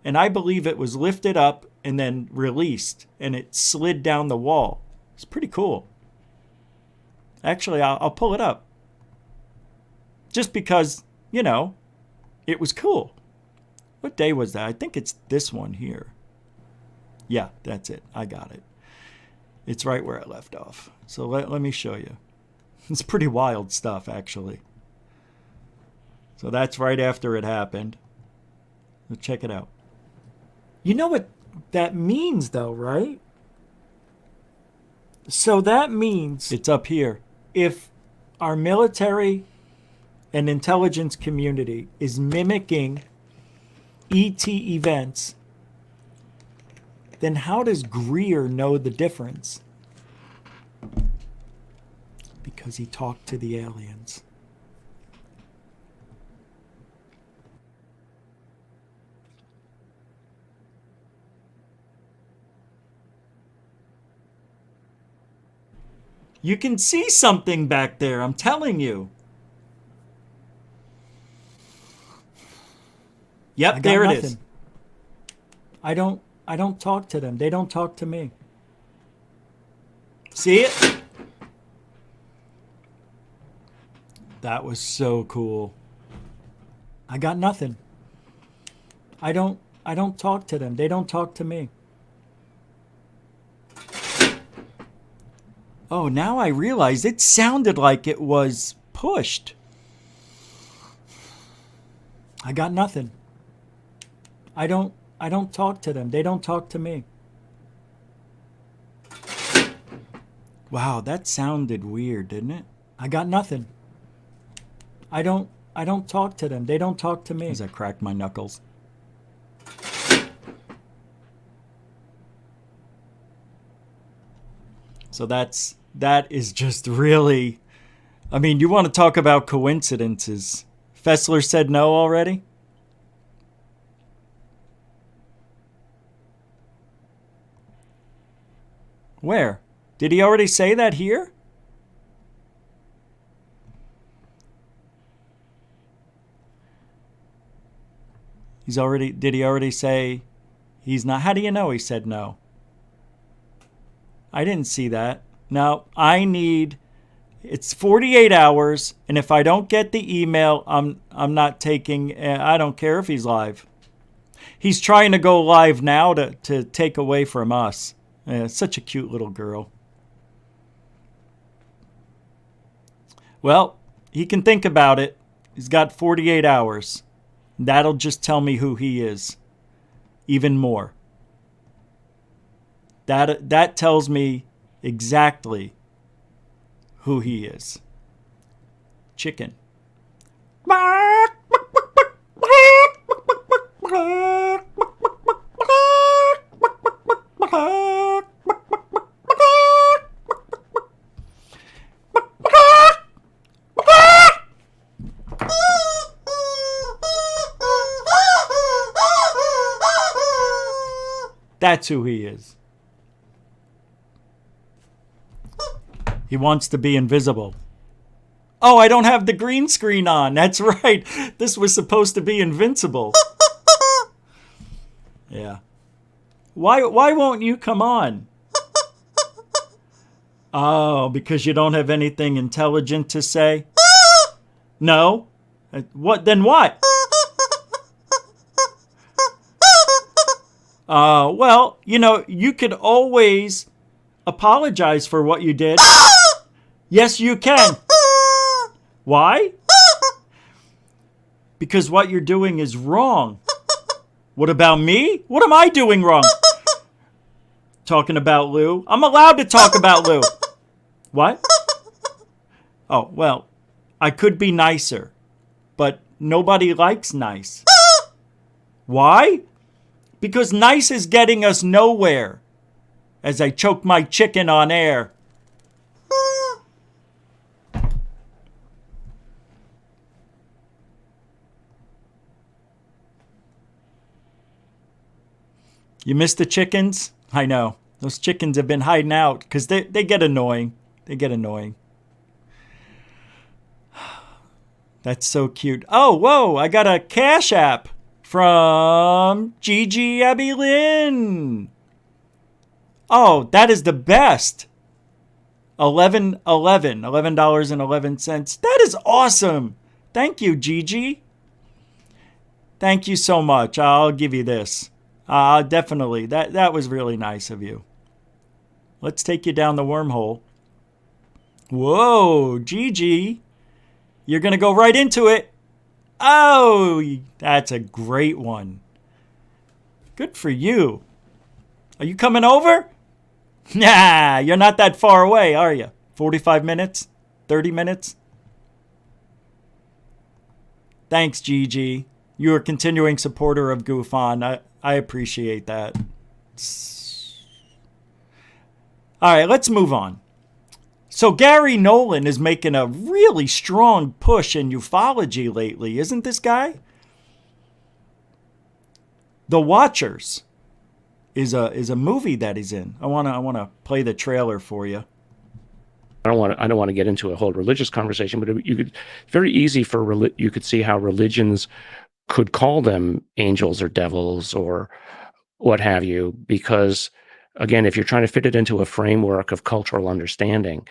and I believe it was lifted up and then released. And it slid down the wall. It's pretty cool. Actually, I'll pull it up. Just because, it was cool. What day was that? I think it's this one here. Yeah, that's it. I got it. It's right where I left off. So let me show you. It's pretty wild stuff, actually. So that's right after it happened. So check it out. You know what that means, though, right? So that means it's up here. If our military and intelligence community is mimicking ET events, then how does Greer know the difference? Because he talked to the aliens. You can see something back there, I'm telling you. Yep, there it is. I don't talk to them. They don't talk to me. See it? That was so cool. I got nothing. I don't talk to them. They don't talk to me. Oh, now I realize it sounded like it was pushed. I got nothing. I don't talk to them. They don't talk to me. Wow, that sounded weird, didn't it? I got nothing. I don't talk to them. They don't talk to me. As I cracked my knuckles. So that is just really, I mean, you want to talk about coincidences. Fessler said no already? Where? Did he already say that here? Did he already say he's not? How do you know he said no? I didn't see that. Now, it's 48 hours, and if I don't get the email, I'm not taking, I don't care if he's live. He's trying to go live now to take away from us. Such a cute little girl. Well, he can think about it. He's got 48 hours. That'll just tell me who he is. Even more. That tells me exactly who he is. Chicken. That's who he is. He wants to be invisible. Oh, I don't have the green screen on. That's right. This was supposed to be invincible. Yeah. Why won't you come on? Oh, because you don't have anything intelligent to say? No? What? Then what? Well, you know, you could always apologize for what you did. Yes, you can. Why? Because what you're doing is wrong. What about me? What am I doing wrong? Talking about Lou? I'm allowed to talk about Lou. What? Oh, well, I could be nicer, but nobody likes nice. Why? Because nice is getting us nowhere. As I choke my chicken on air. You miss the chickens? I know. Those chickens have been hiding out because they get annoying. They get annoying. That's so cute. Oh, whoa, I got a Cash App from Gigi Abby Lynn. Oh, that is the best. $11.11. That is awesome. Thank you, Gigi. Thank you so much. I'll give you this. Definitely. That was really nice of you. Let's take you down the wormhole. Whoa, Gigi. You're going to go right into it. Oh, that's a great one. Good for you. Are you coming over? Nah, you're not that far away, are you? 45 minutes? 30 minutes? Thanks, Gigi. You're a continuing supporter of Goof On. I appreciate that. All right, let's move on. So Gary Nolan is making a really strong push in ufology lately, isn't this guy? The Watchers is a movie that he's in. I wanna play the trailer for you. I don't want to get into a whole religious conversation, but it's very easy for you could see how religions could call them angels or devils or what have you, because again, if you're trying to fit it into a framework of cultural understanding,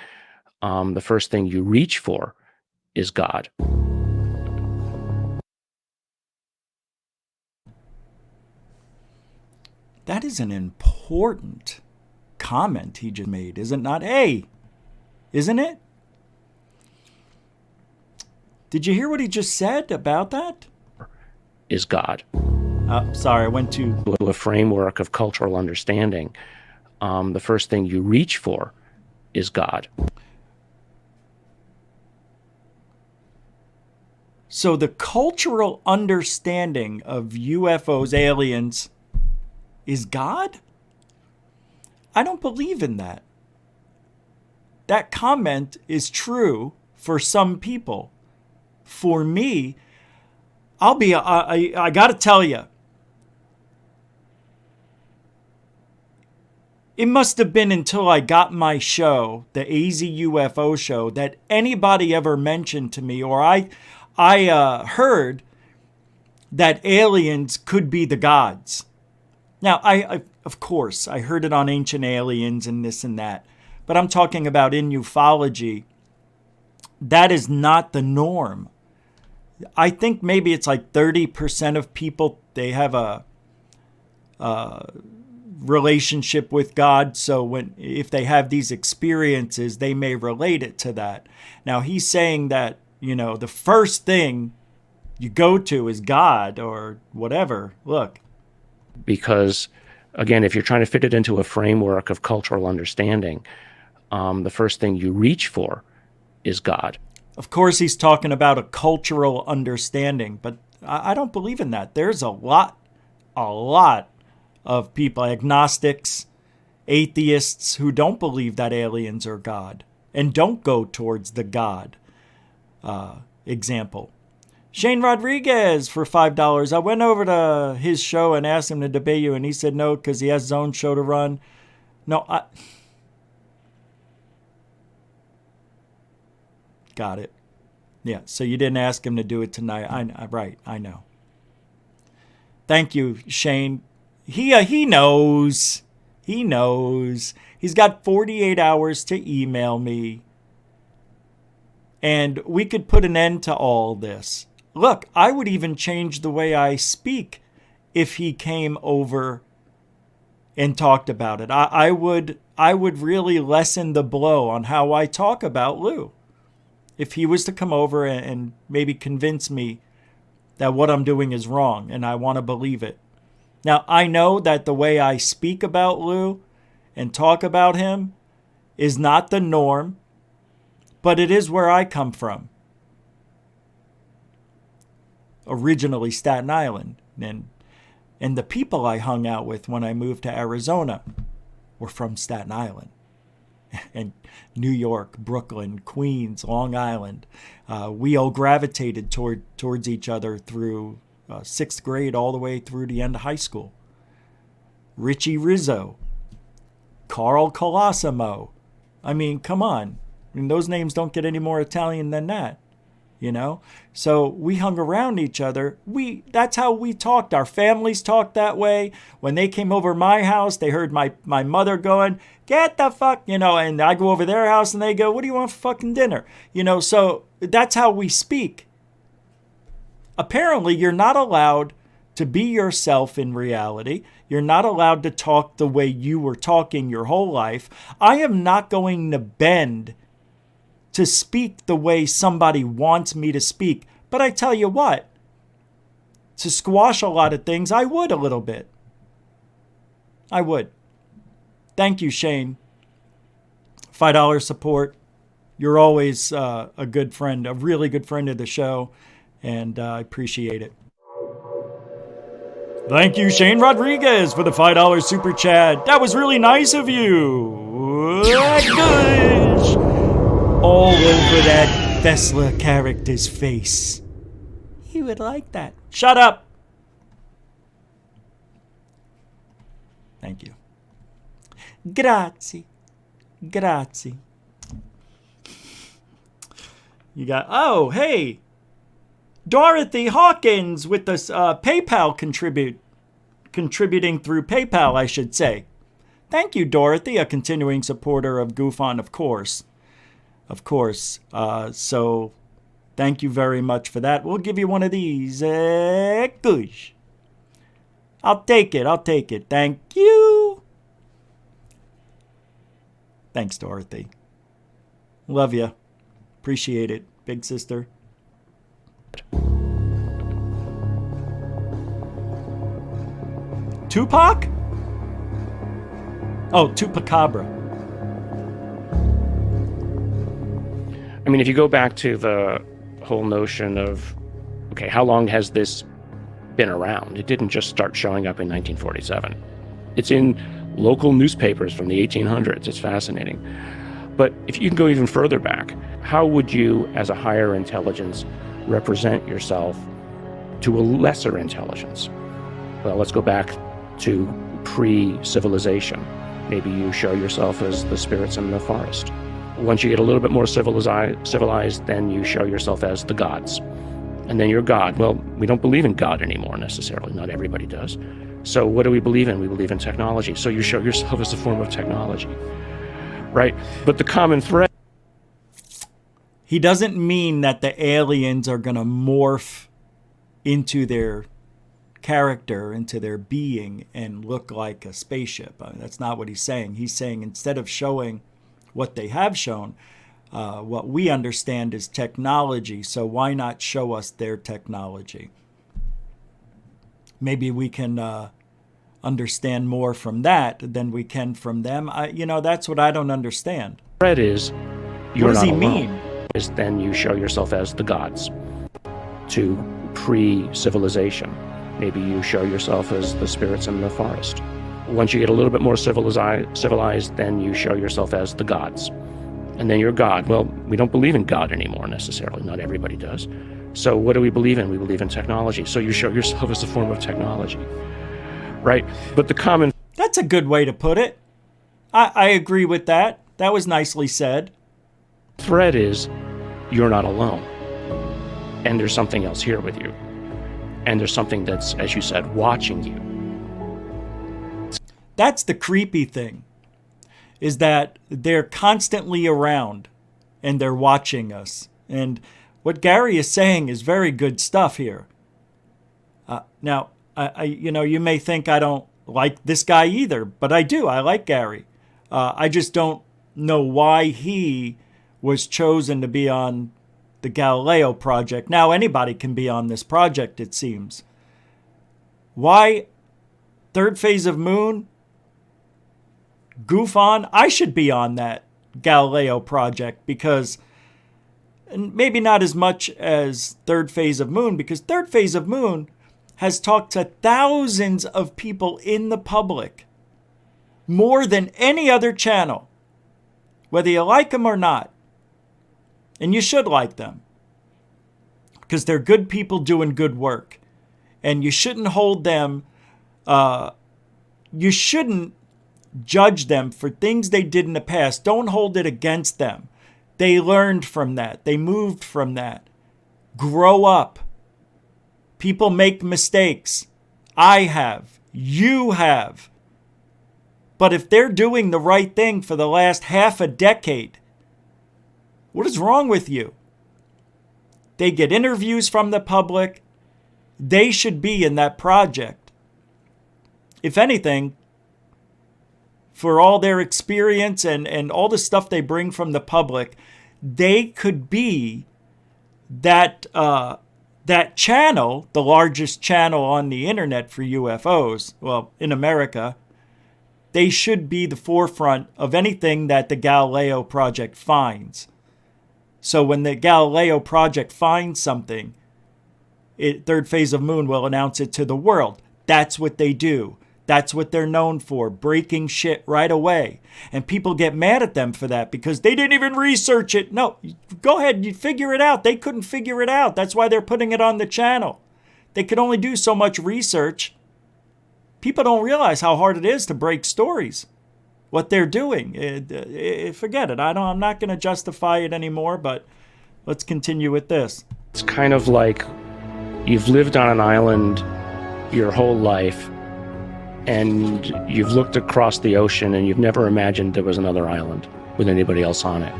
the first thing you reach for is God. That is an important comment he just made, is it not? Hey, isn't it? Did you hear what he just said about that? Is God. Sorry, I went to a framework of cultural understanding. The first thing you reach for is God. So the cultural understanding of UFOs, aliens, is God? I don't believe in that. That comment is true for some people. For me, I got to tell you, it must have been until I got my show, the AZ UFO show, that anybody ever mentioned to me, or I heard that aliens could be the gods. Now, I of course, I heard it on Ancient Aliens and this and that, but I'm talking about in ufology. That is not the norm. I think maybe it's like 30% of people, they have a relationship with God. So if they have these experiences, they may relate it to that. Now, he's saying that, the first thing you go to is God or whatever. Look. Because, again, if you're trying to fit it into a framework of cultural understanding, the first thing you reach for is God. Of course, he's talking about a cultural understanding, but I don't believe in that. There's a lot of people, agnostics, atheists, who don't believe that aliens are God and don't go towards the God example. Shane Rodriguez for $5. I went over to his show and asked him to debate you, and he said no because he has his own show to run. No, got it. Yeah, so you didn't ask him to do it tonight. Right, I know. Thank you, Shane. He knows. He knows. He's got 48 hours to email me. And we could put an end to all this. Look, I would even change the way I speak if he came over and talked about it. I would really lessen the blow on how I talk about Lou. If he was to come over and maybe convince me that what I'm doing is wrong and I want to believe it. Now, I know that the way I speak about Lou and talk about him is not the norm, but it is where I come from. Originally Staten Island. And the people I hung out with when I moved to Arizona were from Staten Island. And New York, Brooklyn, Queens, Long Island. We all gravitated towards each other through 6th grade all the way through the end of high school. Richie Rizzo, Carl Colosimo. I mean, come on. I mean, those names don't get any more Italian than that, you know? So we hung around each other. That's how we talked. Our families talked that way. When they came over to my house, they heard my mother going, get the fuck, you know, and I go over their house and they go, what do you want for fucking dinner? You know, so that's how we speak. Apparently, you're not allowed to be yourself in reality. You're not allowed to talk the way you were talking your whole life. I am not going to bend to speak the way somebody wants me to speak. But I tell you what, to squash a lot of things, I would a little bit. I would. Thank you, Shane. $5 support. You're always a good friend, a really good friend of the show, and I appreciate it. Thank you, Shane Rodriguez, for the $5 super chat. That was really nice of you. Gosh. All over that Vesla character's face. He would like that. Shut up. Thank you. Grazie. Grazie. You got, oh, hey. Dorothy Hawkins with this PayPal contributing through PayPal, I should say. Thank you, Dorothy, a continuing supporter of Goof On, of course. Of course. So thank you very much for that. We'll give you one of these. Goosh. I'll take it. I'll take it. Thank you. Thanks, Dorothy. Love you. Appreciate it, big sister. Tupac? Oh, Tupacabra. I mean, if you go back to the whole notion of, okay, how long has this been around? It didn't just start showing up in 1947. It's in local newspapers from the 1800s. It's fascinating. But if you can go even further back, how would you, as a higher intelligence, represent yourself to a lesser intelligence? Well, let's go back to pre-civilization. Maybe you show yourself as the spirits in the forest. Once you get a little bit more civilized, then you show yourself as the gods. And then you're God. Well, we don't believe in God anymore necessarily. Not everybody does. So what do we believe in? We believe in technology. So you show yourself as a form of technology, right? But the common thread... He doesn't mean that the aliens are going to morph into their character, into their being, and look like a spaceship. I mean, that's not what he's saying. He's saying instead of showing what they have shown, what we understand is technology, so why not show us their technology? Maybe we can understand more from that than we can from them. That's what I don't understand. Thread is, you're what does not he alone. mean? Is then you show yourself as the gods. To pre-civilization, maybe you show yourself as the spirits in the forest. Once you get a little bit more civilized, then you show yourself as the gods. And then you're God. Well, we don't believe in God anymore necessarily. Not everybody does. So what do we believe in? We believe in technology. So you show yourself as a form of technology, right? But the common That's a good way to put it. I agree with that. That was nicely said. thread is you're not alone. And there's something else here with you. And there's something that's, as you said, watching you. That's the creepy thing, is that they're constantly around and they're watching us. And what Gary is saying is very good stuff here. Now, you may think I don't like this guy either, but I do. I like Gary. I just don't know why he was chosen to be on the Galileo project. Now anybody can be on this project, it seems. Why third phase of moon? Goof on? I should be on that Galileo project because, and maybe not as much as third phase of moon, because third phase of moon has talked to thousands of people in the public, more than any other channel, whether you like them or not. And you should like them, because they're good people doing good work. And you shouldn't hold them, you shouldn't judge them for things they did in the past. Don't hold it against them. They learned from that. They moved from that. Grow up. People make mistakes. I have. You have. But if they're doing the right thing for the last half a decade, what is wrong with you? They get interviews from the public. They should be in that project. If anything, for all their experience and all the stuff they bring from the public, they could be that channel, the largest channel on the internet for UFOs, well, in America. They should be the forefront of anything that the Galileo Project finds. So when the Galileo Project finds something, third phase of moon will announce it to the world. That's what they do. That's what they're known for, breaking shit right away. And people get mad at them for that because they didn't even research it. No, go ahead, you figure it out. They couldn't figure it out. That's why they're putting it on the channel. They could only do so much research. People don't realize how hard it is to break stories. What they're doing. Forget it. I'm not going to justify it anymore, but let's continue with this. It's kind of like you've lived on an island your whole life, and you've looked across the ocean and you've never imagined there was another island with anybody else on it.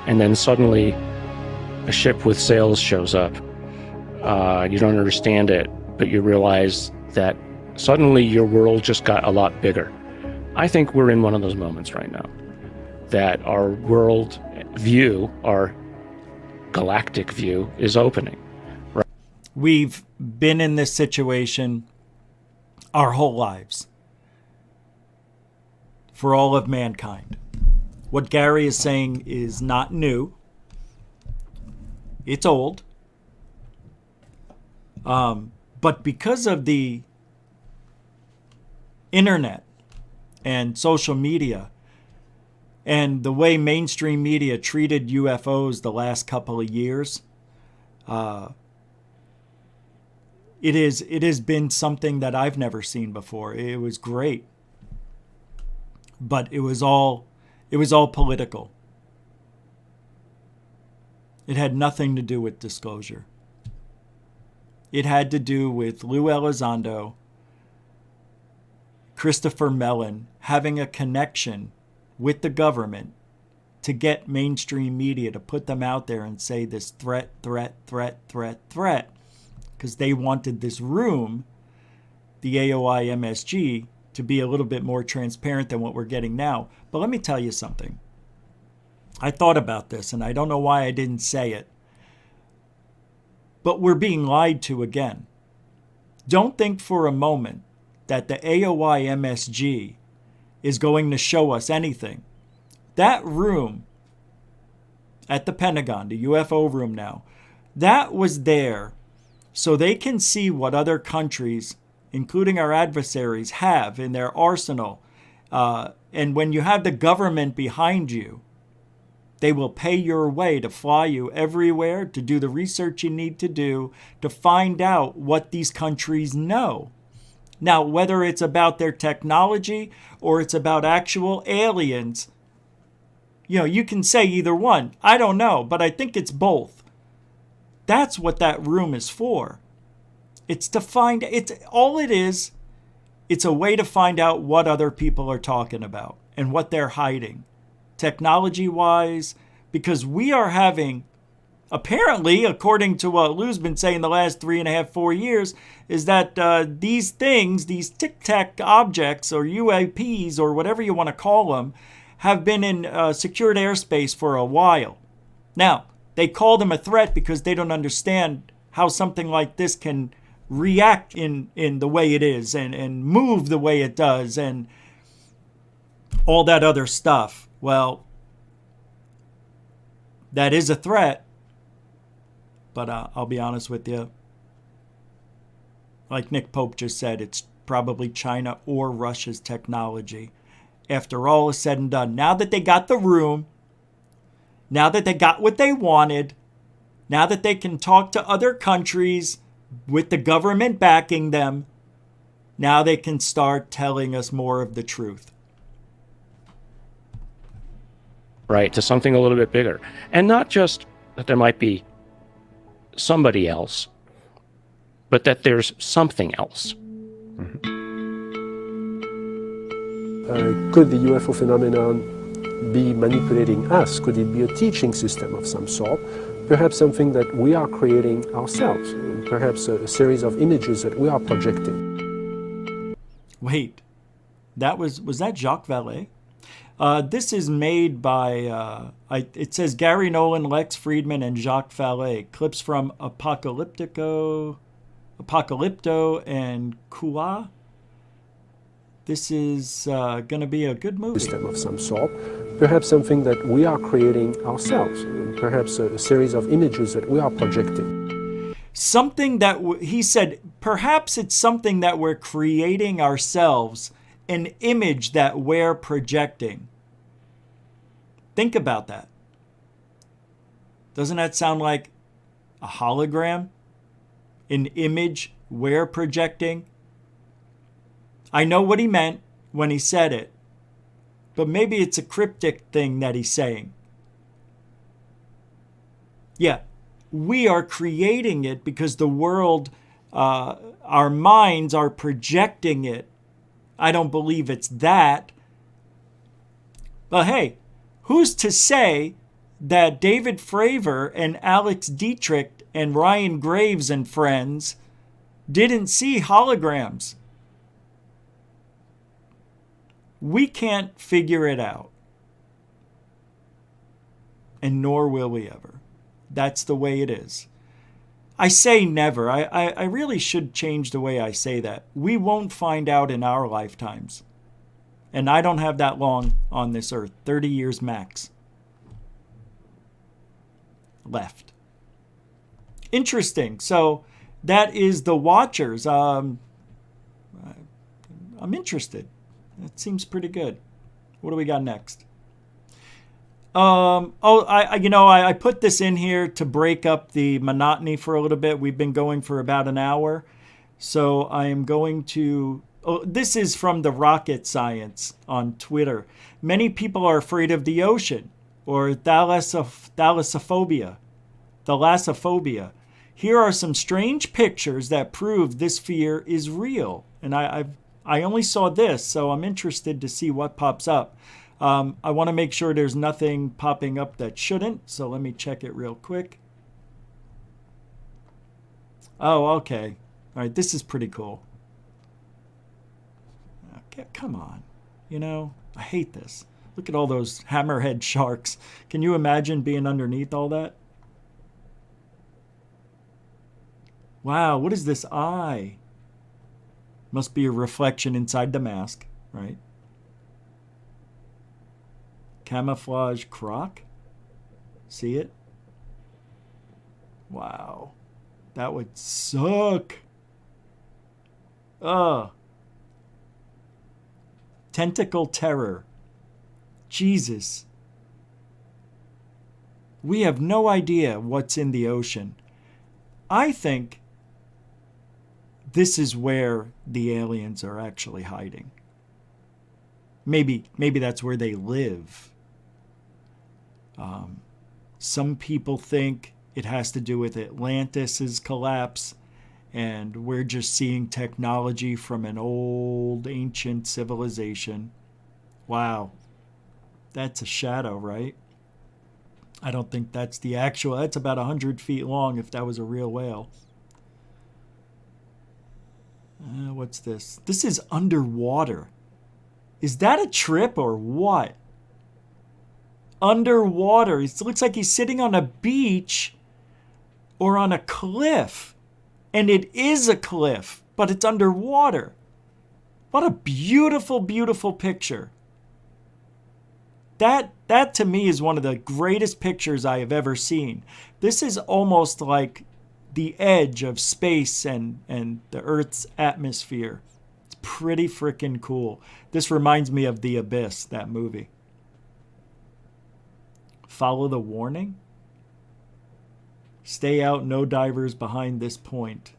And then suddenly a ship with sails shows up. You don't understand it, but you realize that suddenly your world just got a lot bigger. I think we're in one of those moments right now, that our world view, our galactic view, is opening. Right? We've been in this situation our whole lives, for all of mankind. What Gary is saying is not new. It's old. But because of the internet and social media and the way mainstream media treated UFOs the last couple of years, it has been something that I've never seen before. It was great, but it was all political. It had nothing to do with disclosure. It had to do with Lou Elizondo, Christopher Mellon having a connection with the government to get mainstream media to put them out there and say this threat, because they wanted this room, the AOI MSG, to be a little bit more transparent than what we're getting now. But let me tell you something. I thought about this, and I don't know why I didn't say it. But we're being lied to again. Don't think for a moment that the AOI MSG is going to show us anything. That room at the Pentagon, the UFO room now, that was there so they can see what other countries, including our adversaries, have in their arsenal. And when you have the government behind you, They will pay your way to fly you everywhere, to do the research you need to do, to find out what these countries know. Now, whether it's about their technology or it's about actual aliens, you can say either one. I don't know, but I think it's both. That's what that room is for. It's to find, all it is, it's a way to find out what other people are talking about and what they're hiding, technology-wise, because we are having, apparently, according to what Lou's been saying the last 3.5, 4 years, is that these things, these tic-tac objects or UAPs or whatever you want to call them, have been in secured airspace for a while. Now, they call them a threat because they don't understand how something like this can react in the way it is and move the way it does and all that other stuff. Well, that is a threat, but I'll be honest with you. Like Nick Pope just said, it's probably China or Russia's technology. After all is said and done, now that they got the room, now that they got what they wanted, now that they can talk to other countries with the government backing them, now they can start telling us more of the truth. Right, to something a little bit bigger. And not just that there might be somebody else, but that there's something else. Could the UFO phenomenon be manipulating us? Could it be a teaching system of some sort? Perhaps something that we are creating ourselves. Perhaps a series of images that we are projecting. Wait, was that Jacques Vallée? This is made by, it says Gary Nolan, Lex Friedman, and Jacques Vallée. Clips from Apocalypto, and Kua. This is going to be a good movie. System of some sort. Perhaps something that we are creating ourselves. Perhaps a series of images that we are projecting. Something that, he said, perhaps it's something that we're creating ourselves, an image that we're projecting. Think about that. Doesn't that sound like a hologram? An image we're projecting? I know what he meant when he said it, but maybe it's a cryptic thing that he's saying. Yeah, we are creating it because the world, our minds are projecting it. I don't believe it's that. But hey, who's to say that David Fravor and Alex Dietrich and Ryan Graves and friends didn't see holograms? We can't figure it out. And nor will we ever. That's the way it is. I say never. I really should change the way I say that. We won't find out in our lifetimes. And I don't have that long on this earth. 30 years max. Left. Interesting. So that is The Watchers. I'm interested. That seems pretty good. What do we got next? I put this in here to break up the monotony for a little bit. We've been going for about an hour. So I am going to... this is from the Rocket Science on Twitter. Many people are afraid of the ocean, or thalassophobia. Here are some strange pictures that prove this fear is real. And I only saw this, so I'm interested to see what pops up. I want to make sure there's nothing popping up that shouldn't, so let me check it real quick. Oh, okay. All right, this is pretty cool. Okay, come on. I hate this. Look at all those hammerhead sharks. Can you imagine being underneath all that? Wow, what is this eye? Must be a reflection inside the mask, right? Camouflage croc? See it? Wow. That would suck. Ugh. Tentacle terror. Jesus. We have no idea what's in the ocean. I think this is where the aliens are actually hiding. Maybe that's where they live. Some people think it has to do with Atlantis's collapse, and we're just seeing technology from an old, ancient civilization. Wow. That's a shadow, right? I don't think that's the actual. That's about 100 feet long if that was a real whale. What's this? This is underwater. Is that a trip or what? Underwater. It looks like he's sitting on a beach or on a cliff. And it is a cliff, but it's underwater. What a beautiful, beautiful picture. That to me is one of the greatest pictures I have ever seen. This is almost like the edge of space and the Earth's atmosphere. It's pretty freaking cool. This reminds me of The Abyss, that movie. Follow the warning? Stay out, no divers behind this point.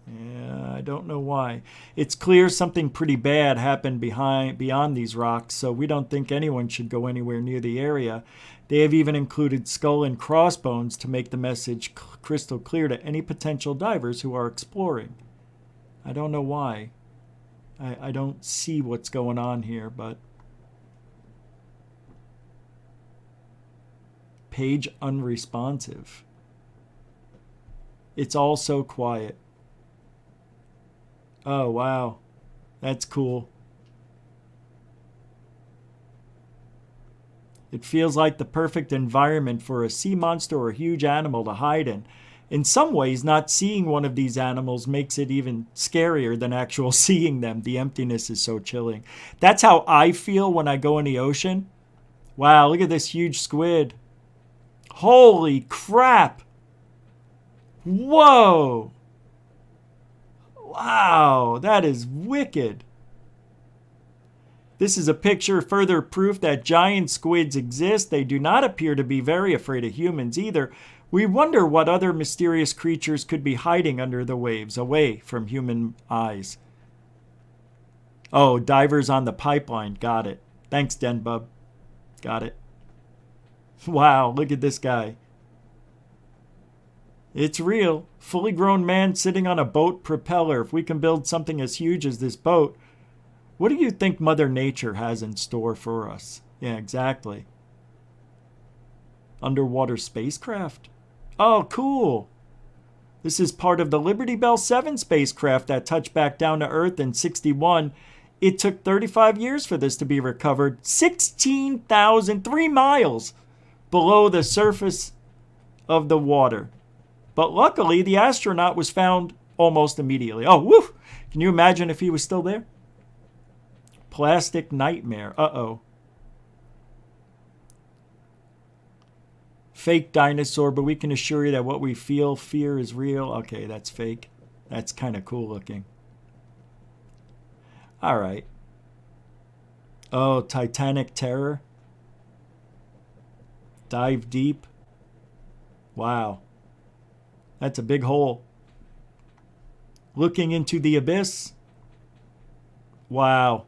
Yeah, I don't know why. It's clear something pretty bad happened beyond these rocks, so we don't think anyone should go anywhere near the area. They have even included skull and crossbones to make the message crystal clear to any potential divers who are exploring. I don't know why. I don't see what's going on here, but... Page unresponsive. It's all so quiet. Oh, wow. That's cool. It feels like the perfect environment for a sea monster or a huge animal to hide in. In some ways, not seeing one of these animals makes it even scarier than actual seeing them. The emptiness is so chilling. That's how I feel when I go in the ocean. Wow, look at this huge squid. Holy crap. Whoa. Wow, that is wicked. This is a picture further proof that giant squids exist. They do not appear to be very afraid of humans either. We wonder what other mysterious creatures could be hiding under the waves, away from human eyes. Oh, divers on the pipeline. Got it. Thanks, Denbub. Got it. Wow, look at this guy. It's real. Fully grown man sitting on a boat propeller. If we can build something as huge as this boat, what do you think Mother Nature has in store for us? Yeah, exactly. Underwater spacecraft. Oh, cool. This is part of the Liberty Bell 7 spacecraft that touched back down to Earth in '61. It took 35 years for this to be recovered. 16,003 miles below the surface of the water. But luckily, the astronaut was found almost immediately. Oh, woof! Can you imagine if he was still there? Plastic nightmare. Uh-oh. Fake dinosaur, but we can assure you that what we fear is real. Okay, that's fake. That's kind of cool looking. All right. Oh, Titanic Terror. Dive deep. Wow. That's a big hole. Looking into the abyss. Wow.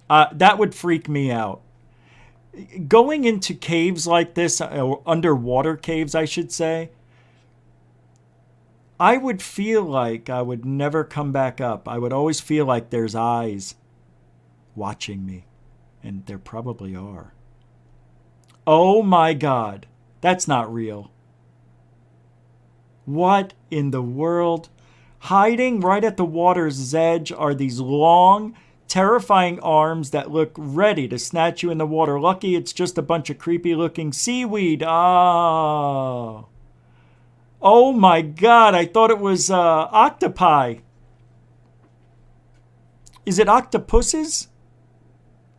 That would freak me out. Going into caves like this, or underwater caves, I should say, I would feel like I would never come back up. I would always feel like there's eyes watching me. And there probably are. Oh my God. That's not real. What in the world? Hiding right at the water's edge are these long, terrifying arms that look ready to snatch you in the water. Lucky it's just a bunch of creepy looking seaweed. Oh. Oh my God, I thought it was octopi. Is it octopuses?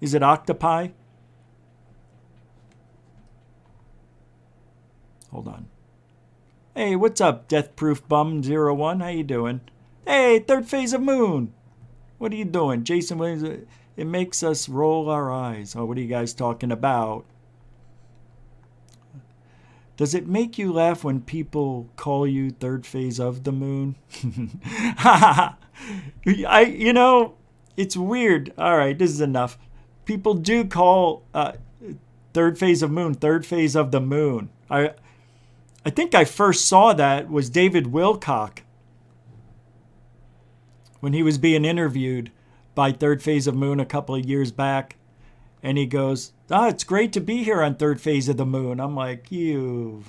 Is it octopi? Hold on. Hey, what's up, Death Proof Bum 01? How you doing? Hey, third phase of moon. What are you doing? Jason Williams. It makes us roll our eyes. Oh, what are you guys talking about? Does it make you laugh when people call you third phase of the moon? It's weird. All right, this is enough. People do call third phase of moon, third phase of the moon. I think I first saw that was David Wilcock when he was being interviewed by Third Phase of Moon a couple of years back. And he goes, it's great to be here on Third Phase of the Moon. I'm like, you.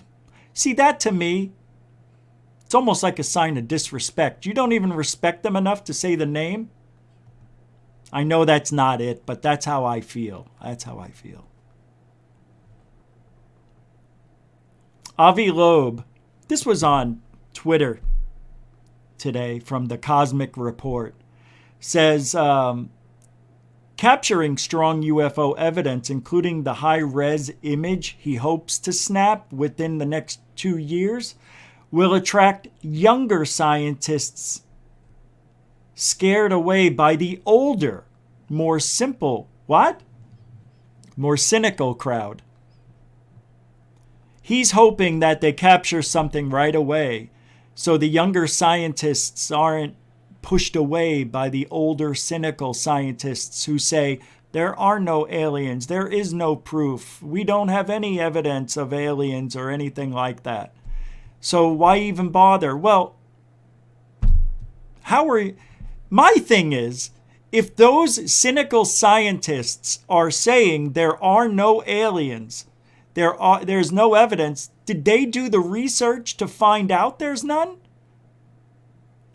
See, that to me, it's almost like a sign of disrespect. You don't even respect them enough to say the name. I know that's not it, but that's how I feel. That's how I feel. Avi Loeb, this was on Twitter today from the Cosmic Report, says capturing strong UFO evidence, including the high-res image he hopes to snap within the next 2 years, will attract younger scientists scared away by the older, more cynical crowd. He's hoping that they capture something right away so the younger scientists aren't pushed away by the older, cynical scientists who say, there are no aliens, there is no proof, we don't have any evidence of aliens or anything like that. So why even bother? Well, my thing is, if those cynical scientists are saying there are no aliens, there's no evidence, did they do the research to find out there's none?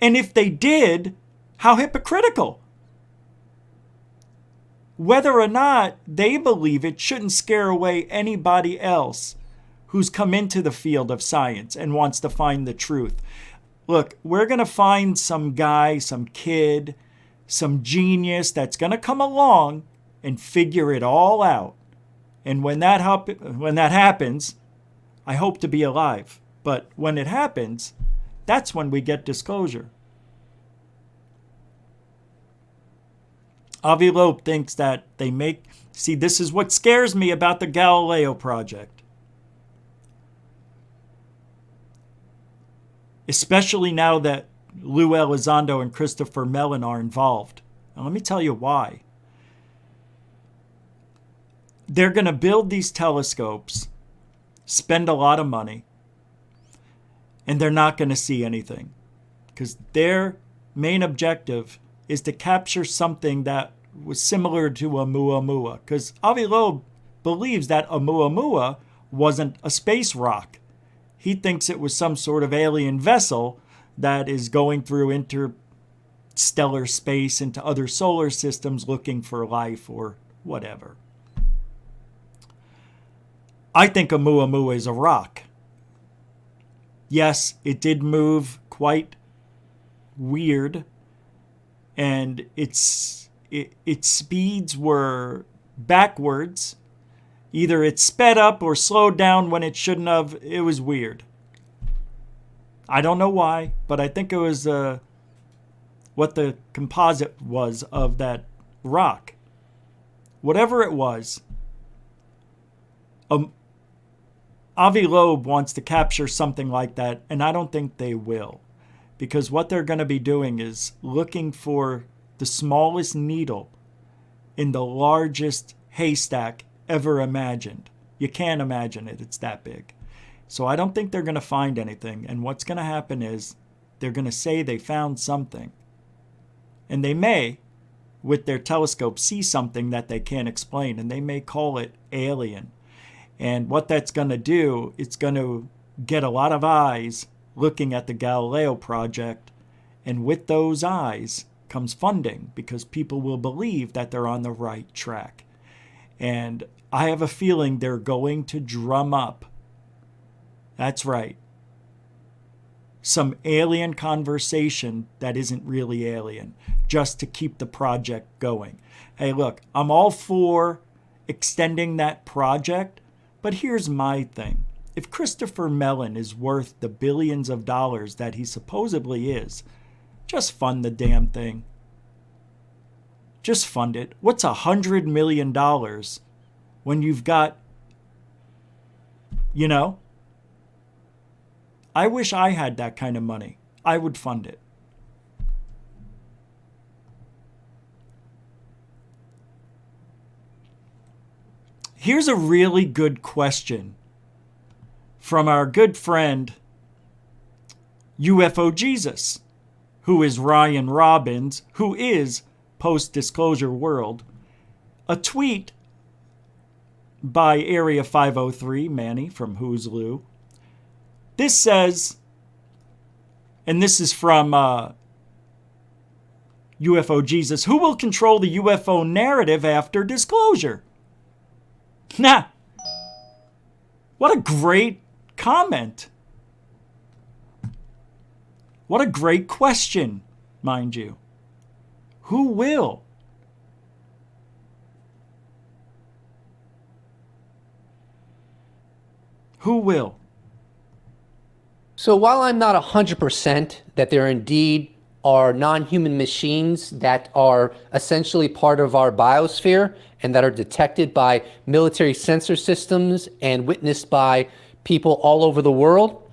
And if they did, how hypocritical. Whether or not they believe it shouldn't scare away anybody else who's come into the field of science and wants to find the truth. Look, we're going to find some guy, some kid, some genius that's going to come along and figure it all out. And when that happens, I hope to be alive. But when it happens, that's when we get disclosure. Avi Loeb thinks that this is what scares me about the Galileo project. Especially now that Lou Elizondo and Christopher Mellon are involved. Now let me tell you why. They're going to build these telescopes, spend a lot of money, and they're not going to see anything. Because their main objective is to capture something that was similar to Oumuamua. Because Avi Loeb believes that Oumuamua wasn't a space rock. He thinks it was some sort of alien vessel that is going through interstellar space into other solar systems looking for life or whatever. I think Oumuamua is a rock. Yes, it did move quite weird, and its speeds were backwards. Either it sped up or slowed down when it shouldn't have. It was weird. I don't know why, but I think it was what the composite was of that rock. Whatever it was, Avi Loeb wants to capture something like that, and I don't think they will. Because what they're going to be doing is looking for the smallest needle in the largest haystack ever imagined. You can't imagine it. It's that big. So I don't think they're going to find anything. And what's going to happen is they're going to say they found something. And they may, with their telescope, see something that they can't explain. And they may call it alien. And what that's going to do, it's going to get a lot of eyes looking at the Galileo project. And with those eyes comes funding, because people will believe that they're on the right track. And I have a feeling they're going to drum up, that's right, some alien conversation that isn't really alien, just to keep the project going. Hey, look, I'm all for extending that project, but here's my thing. If Christopher Mellon is worth the billions of dollars that he supposedly is, just fund the damn thing. Just fund it. What's $100 million when you've got, you know? I wish I had that kind of money. I would fund it. Here's a really good question from our good friend UFO Jesus, who is Ryan Robbins, who is Post-Disclosure World. A tweet by Area 503, Manny from Who's Lou. This says, and this is from UFO Jesus, who will control the UFO narrative after disclosure? Nah. What a great comment. What a great question, mind you. Who will? Who will? So while I'm not 100% that there indeed are non-human machines that are essentially part of our biosphere and that are detected by military sensor systems and witnessed by people all over the world.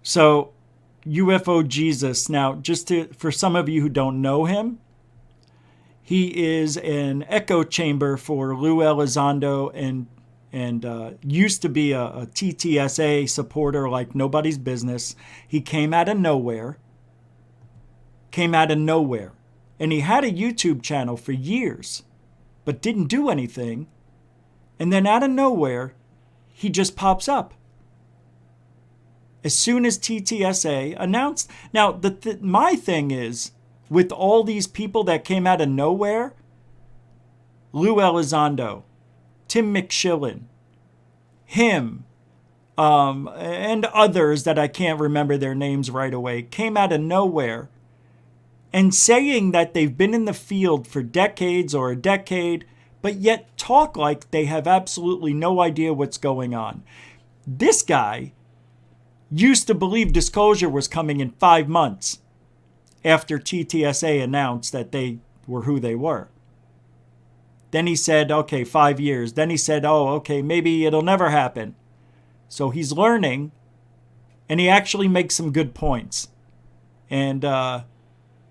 So UFO Jesus, now for some of you who don't know him, he is an echo chamber for Lou Elizondo and used to be a TTSA supporter like nobody's business. He came out of nowhere. And he had a YouTube channel for years, but didn't do anything. And then out of nowhere, he just pops up. As soon as TTSA announced. Now, my thing is, with all these people that came out of nowhere, Lou Elizondo, Tim McShillen, him, and others that I can't remember their names right away, came out of nowhere and saying that they've been in the field for decades or a decade, but yet talk like they have absolutely no idea what's going on. This guy used to believe disclosure was coming in 5 months after TTSA announced that they were who they were. Then he said, okay, 5 years. Then he said, oh, okay, maybe it'll never happen. So he's learning, and he actually makes some good points. And a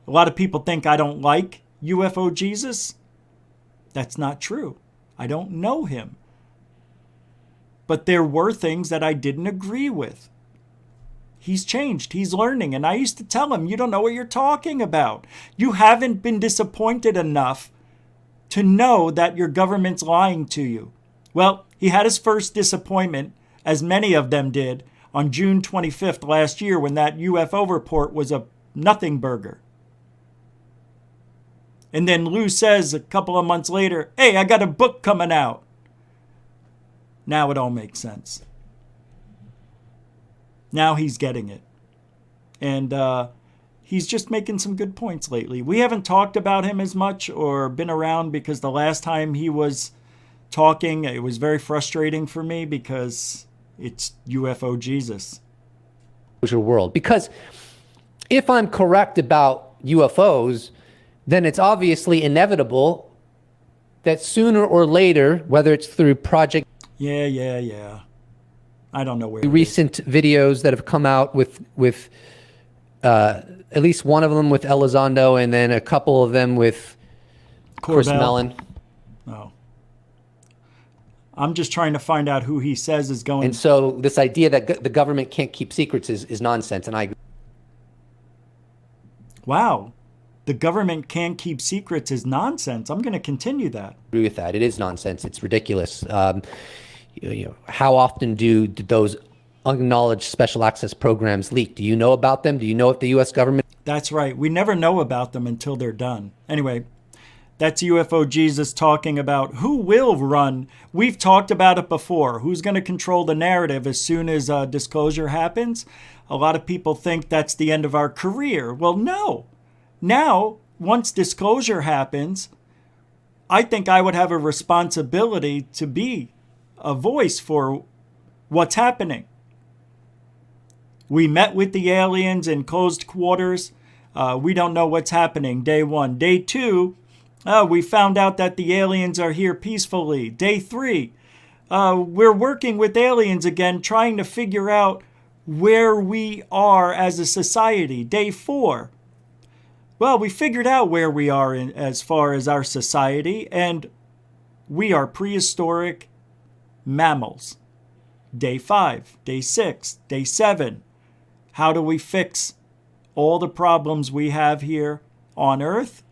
lot of people think I don't like UFO Jesus. That's not true. I don't know him. But there were things that I didn't agree with. He's changed. He's learning. And I used to tell him, you don't know what you're talking about. You haven't been disappointed enough to know that your government's lying to you. Well, he had his first disappointment, as many of them did, on June 25th last year when that UFO report was a nothing burger. And then Lou says a couple of months later, hey, I got a book coming out. Now it all makes sense. Now he's getting it. And he's just making some good points lately. We haven't talked about him as much or been around because the last time he was talking, it was very frustrating for me because it's UFO Jesus. World. Because if I'm correct about UFOs, then it's obviously inevitable that sooner or later, whether it's through Project... Yeah. I don't know where. Recent videos that have come out with at least one of them with Elizondo and then a couple of them with Chris Mellon. Oh. I'm just trying to find out who he says is going. And so this idea that the government can't keep secrets is nonsense. And I agree. Wow. The government can't keep secrets is nonsense. I'm going to continue that. Agree with that. It is nonsense. It's ridiculous. How often do those unacknowledged special access programs leak? Do you know about them? Do you know if the U.S. government... That's right. We never know about them until they're done. Anyway, that's UFO Jesus talking about who will run. We've talked about it before. Who's going to control the narrative as soon as disclosure happens? A lot of people think that's the end of our career. Well, no. Now, once disclosure happens, I think I would have a responsibility to be a voice for what's happening. We met with the aliens in closed quarters. We don't know what's happening. Day 1. Day 2, we found out that the aliens are here peacefully. Day 3, we're working with aliens again, trying to figure out where we are as a society. Day 4, well, we figured out where we are as far as our society, and we are prehistoric mammals. Day 5, day 6, day 7, how do we fix all the problems we have here on Earth?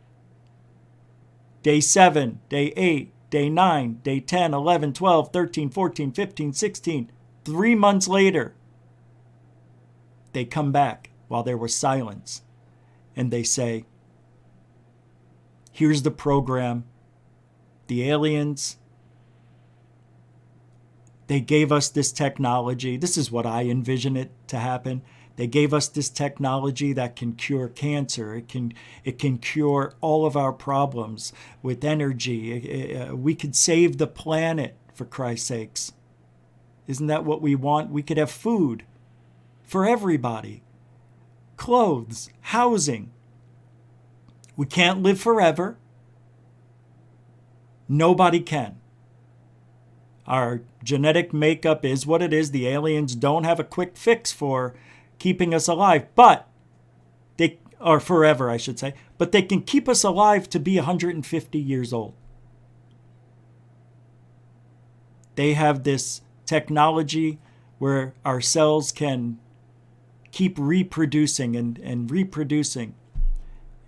Day 7, day 8, day 9, day 10, 11, 12, 13, 14, 15, 16. 3 months later, they come back while there was silence. And they say, here's the program. The aliens, they gave us this technology. This is what I envision it to happen. They gave us this technology that can cure cancer. It can cure all of our problems with energy. We could save the planet, for Christ's sakes. Isn't that what we want? We could have food for everybody. Clothes, housing. We can't live forever. Nobody can. Our genetic makeup is what it is. The aliens don't have a quick fix for keeping us alive, but they are forever, I should say, but they can keep us alive to be 150 years old. They have this technology where our cells can keep reproducing and reproducing.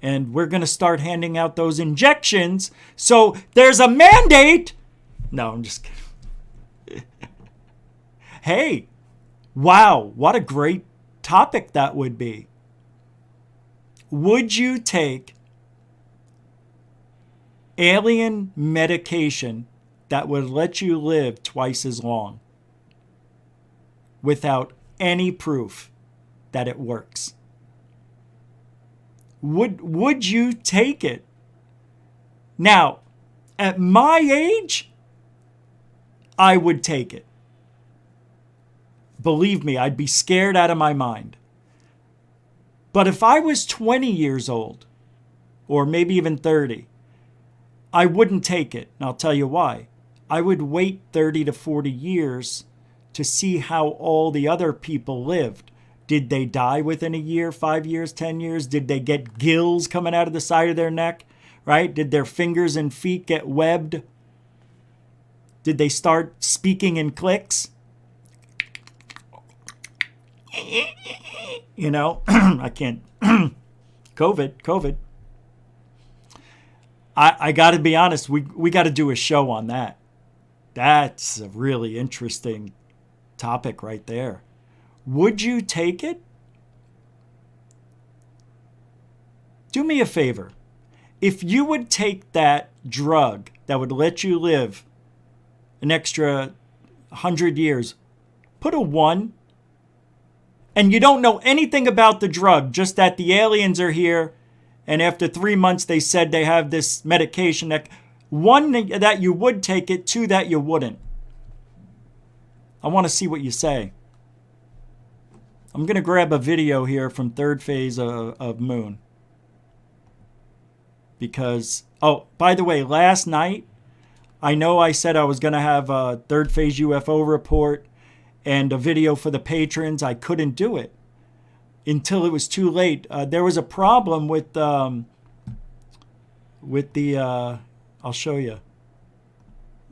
And we're going to start handing out those injections. So there's a mandate. No, I'm just kidding. Hey, wow, what a great topic that would be. Would you take alien medication that would let you live twice as long without any proof that it works? Would you take it? Now, at my age, I would take it. Believe me, I'd be scared out of my mind. But if I was 20 years old, or maybe even 30, I wouldn't take it. And I'll tell you why. I would wait 30 to 40 years to see how all the other people lived. Did they die within a year, 5 years, 10 years? Did they get gills coming out of the side of their neck? Right? Did their fingers and feet get webbed? Did they start speaking in clicks? You know, I can't. COVID. I got to be honest, we got to do a show on that. That's a really interesting topic right there. Would you take it? Do me a favor. If you would take that drug that would let you live an extra 100 years, put a 1. And you don't know anything about the drug, just that the aliens are here. And after 3 months, they said they have this medication. 1, that you would take it, 2, that you wouldn't. I want to see what you say. I'm going to grab a video here from third phase of Moon. Because, oh, by the way, last night, I know I said I was going to have a third phase UFO report and a video for the patrons. I couldn't do it until it was too late. There was a problem with the, I'll show you.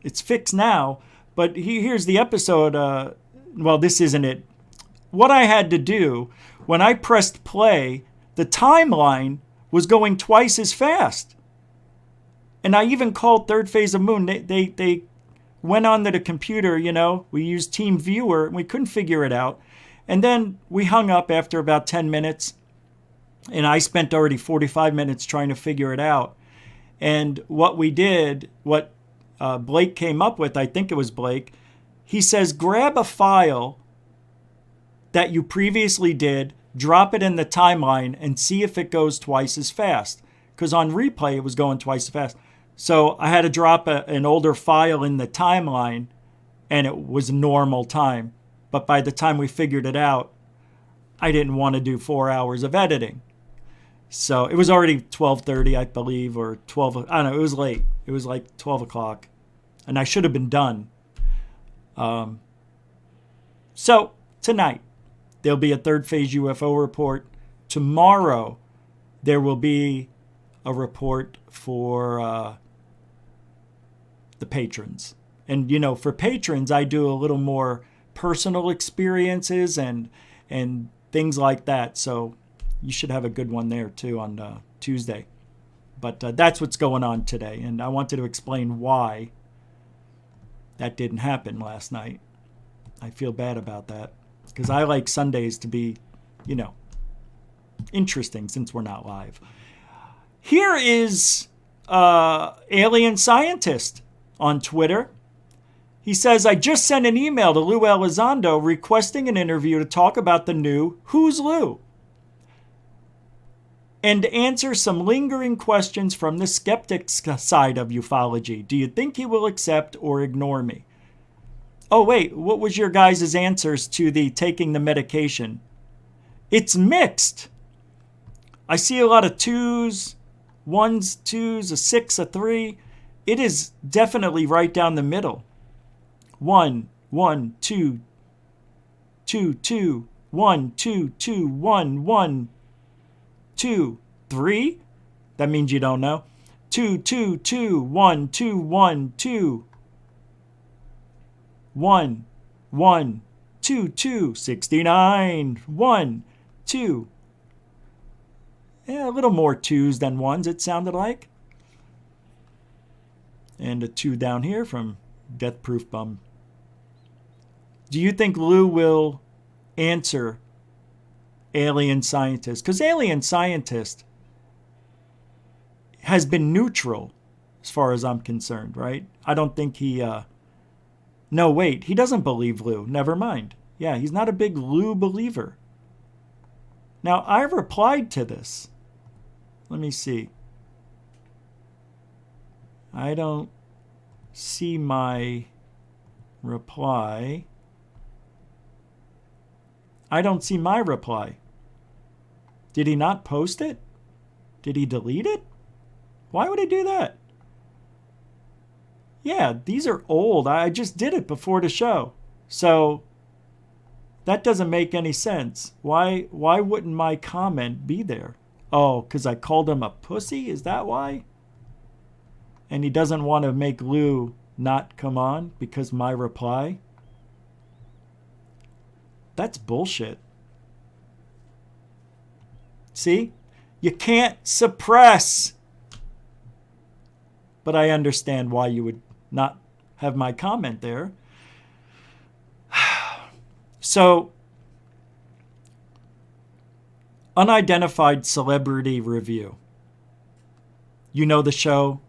It's fixed now, but here's the episode. Well, this isn't it. What I had to do when I pressed play, the timeline was going twice as fast. And I even called third phase of Moon. They went onto the computer, you know, we used Team Viewer, and we couldn't figure it out. And then we hung up after about 10 minutes, and I spent already 45 minutes trying to figure it out. And what we did, what Blake came up with, I think it was Blake, he says, grab a file that you previously did, drop it in the timeline, and see if it goes twice as fast. Because on replay, it was going twice as fast. So I had to drop an older file in the timeline, and it was normal time. But by the time we figured it out, I didn't want to do 4 hours of editing. So it was already 12:30, I believe, or 12. I don't know. It was late. It was like 12 o'clock. And I should have been done. So tonight, there'll be a third phase UFO report. Tomorrow, there will be a report for the patrons. And, you know, for patrons, I do a little more personal experiences and things like that. So you should have a good one there, too, on Tuesday. But that's what's going on today. And I wanted to explain why that didn't happen last night. I feel bad about that. Because I like Sundays to be, you know, interesting since we're not live. Here is Alien Scientist on Twitter. He says, I just sent an email to Lou Elizondo requesting an interview to talk about the new Who's Lou? And answer some lingering questions from the skeptic's side of ufology. Do you think he will accept or ignore me? Oh, wait, what was your guys' answers to the taking the medication? It's mixed. I see a lot of 2s, 1s, 2s, a 6, a 3. It is definitely right down the middle. 1, 1, 2, 2, 2, 1, 2, 2, 1, 1, 2, 3. That means you don't know. 2, 2, 2, 1, 2, 1, 2. 1, 1, 2, 2, 69. 1, 2. Yeah, a little more 2s than 1s, it sounded like. And a 2 down here from Death Proof Bum. Do you think Lou will answer Alien Scientist? Because Alien Scientist has been neutral as far as I'm concerned, right? I don't think he... No, wait, he doesn't believe Lou. Never mind. Yeah, he's not a big Lou believer. Now, I replied to this. Let me see. I don't see my reply. I don't see my reply. Did he not post it? Did he delete it? Why would he do that? Yeah, these are old. I just did it before the show. So that doesn't make any sense. Why wouldn't my comment be there? Oh, because I called him a pussy? Is that why? And he doesn't want to make Lou not come on because my reply? That's bullshit. See? You can't suppress. But I understand why you would not have my comment there. So, unidentified celebrity review. You know the show?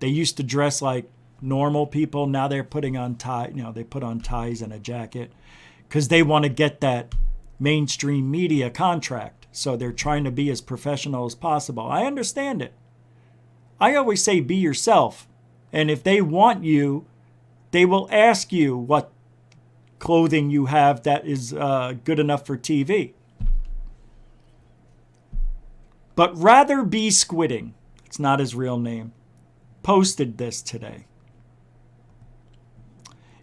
They used to dress like normal people. Now they're putting on tie. You know, they put on ties and a jacket because they want to get that mainstream media contract. So they're trying to be as professional as possible. I understand it. I always say be yourself. And if they want you, they will ask you what clothing you have that is good enough for TV. But Rather Be Squidding, it's not his real name, posted this today.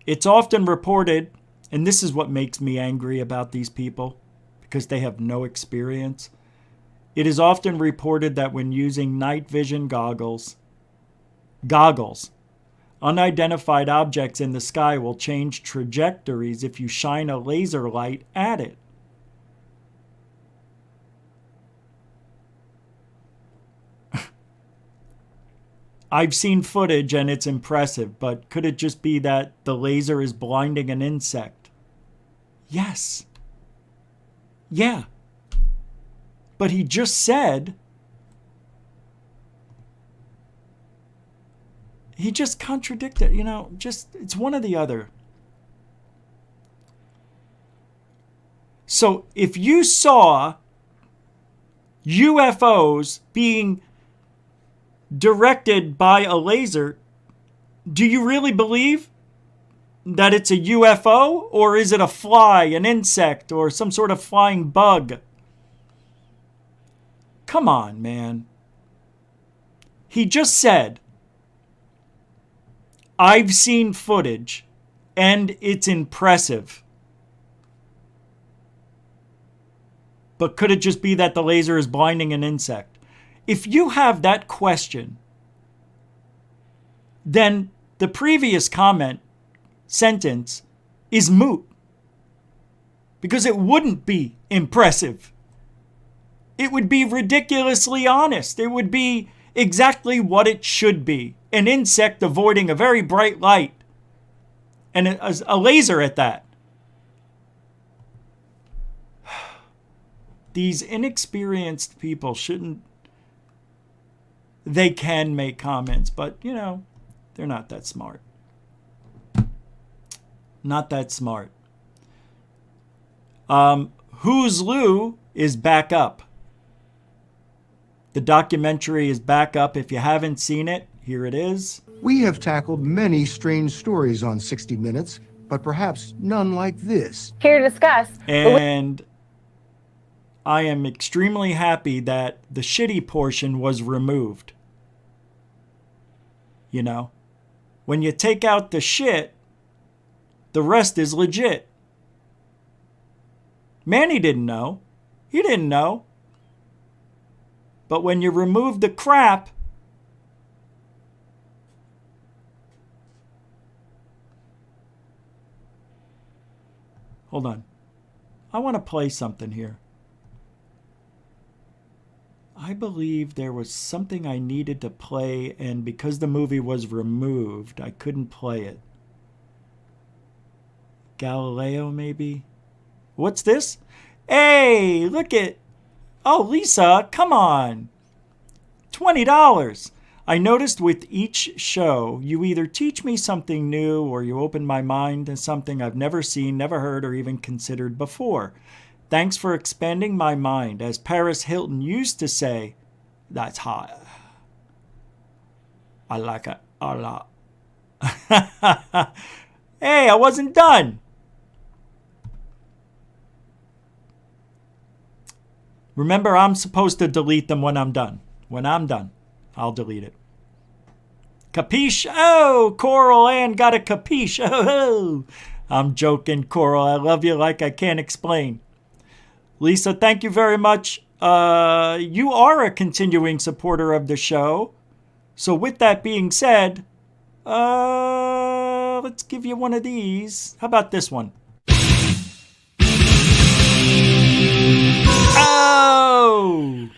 It's often reported, and this is what makes me angry about these people, because they have no experience. It is often reported that when using night vision goggles, unidentified objects in the sky will change trajectories if you shine a laser light at it. I've seen footage and it's impressive, but could it just be that the laser is blinding an insect? Yes. Yeah. But he just said, he just contradicted, you know, just, it's one or the other. So if you saw UFOs being directed by a laser, do you really believe that it's a UFO, or is it a fly, an insect, or some sort of flying bug? Come on, man. He just said, I've seen footage and it's impressive. But could it just be that the laser is blinding an insect? If you have that question, then the previous sentence is moot. Because it wouldn't be impressive. It would be ridiculously honest. It would be exactly what it should be. An insect avoiding a very bright light. And a laser at that. These inexperienced people shouldn't... They can make comments, but, you know, they're not that smart. Not that smart. Who's Lou is back up. The documentary is back up. If you haven't seen it, here it is. We have tackled many strange stories on 60 Minutes, but perhaps none like this. Here to discuss. And I am extremely happy that the shitty portion was removed. You know, when you take out the shit, the rest is legit. Manny didn't know. He didn't know. But when you remove the crap, hold on. I want to play something here. I believe there was something I needed to play, and because the movie was removed, I couldn't play it. Galileo, maybe? What's this? Hey, look at... Oh, Lisa, come on. $20. I noticed with each show, you either teach me something new or you open my mind to something I've never seen, never heard, or even considered before. Thanks for expanding my mind. As Paris Hilton used to say, that's hot. I like it a lot. Hey, I wasn't done. Remember, I'm supposed to delete them when I'm done. When I'm done, I'll delete it. Capiche? Oh, Coral Ann got a capiche. Oh, I'm joking, Coral. I love you like I can't explain. Lisa, thank you very much. You are a continuing supporter of the show. So with that being said, let's give you one of these. How about this one? Oh!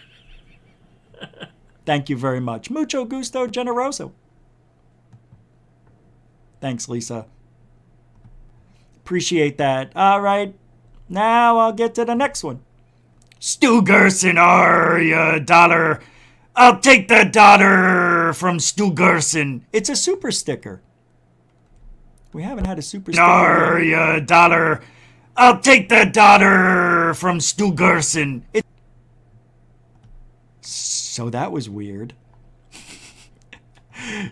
Thank you very much. Mucho gusto generoso. Thanks, Lisa. Appreciate that. All right. Now I'll get to the next one. Stu Gerson, $1. I'll take the $1 from Stu Gerson. It's a super sticker. We haven't had a super sticker. $1. I'll take the $1 from Stu Gerson. So that was weird.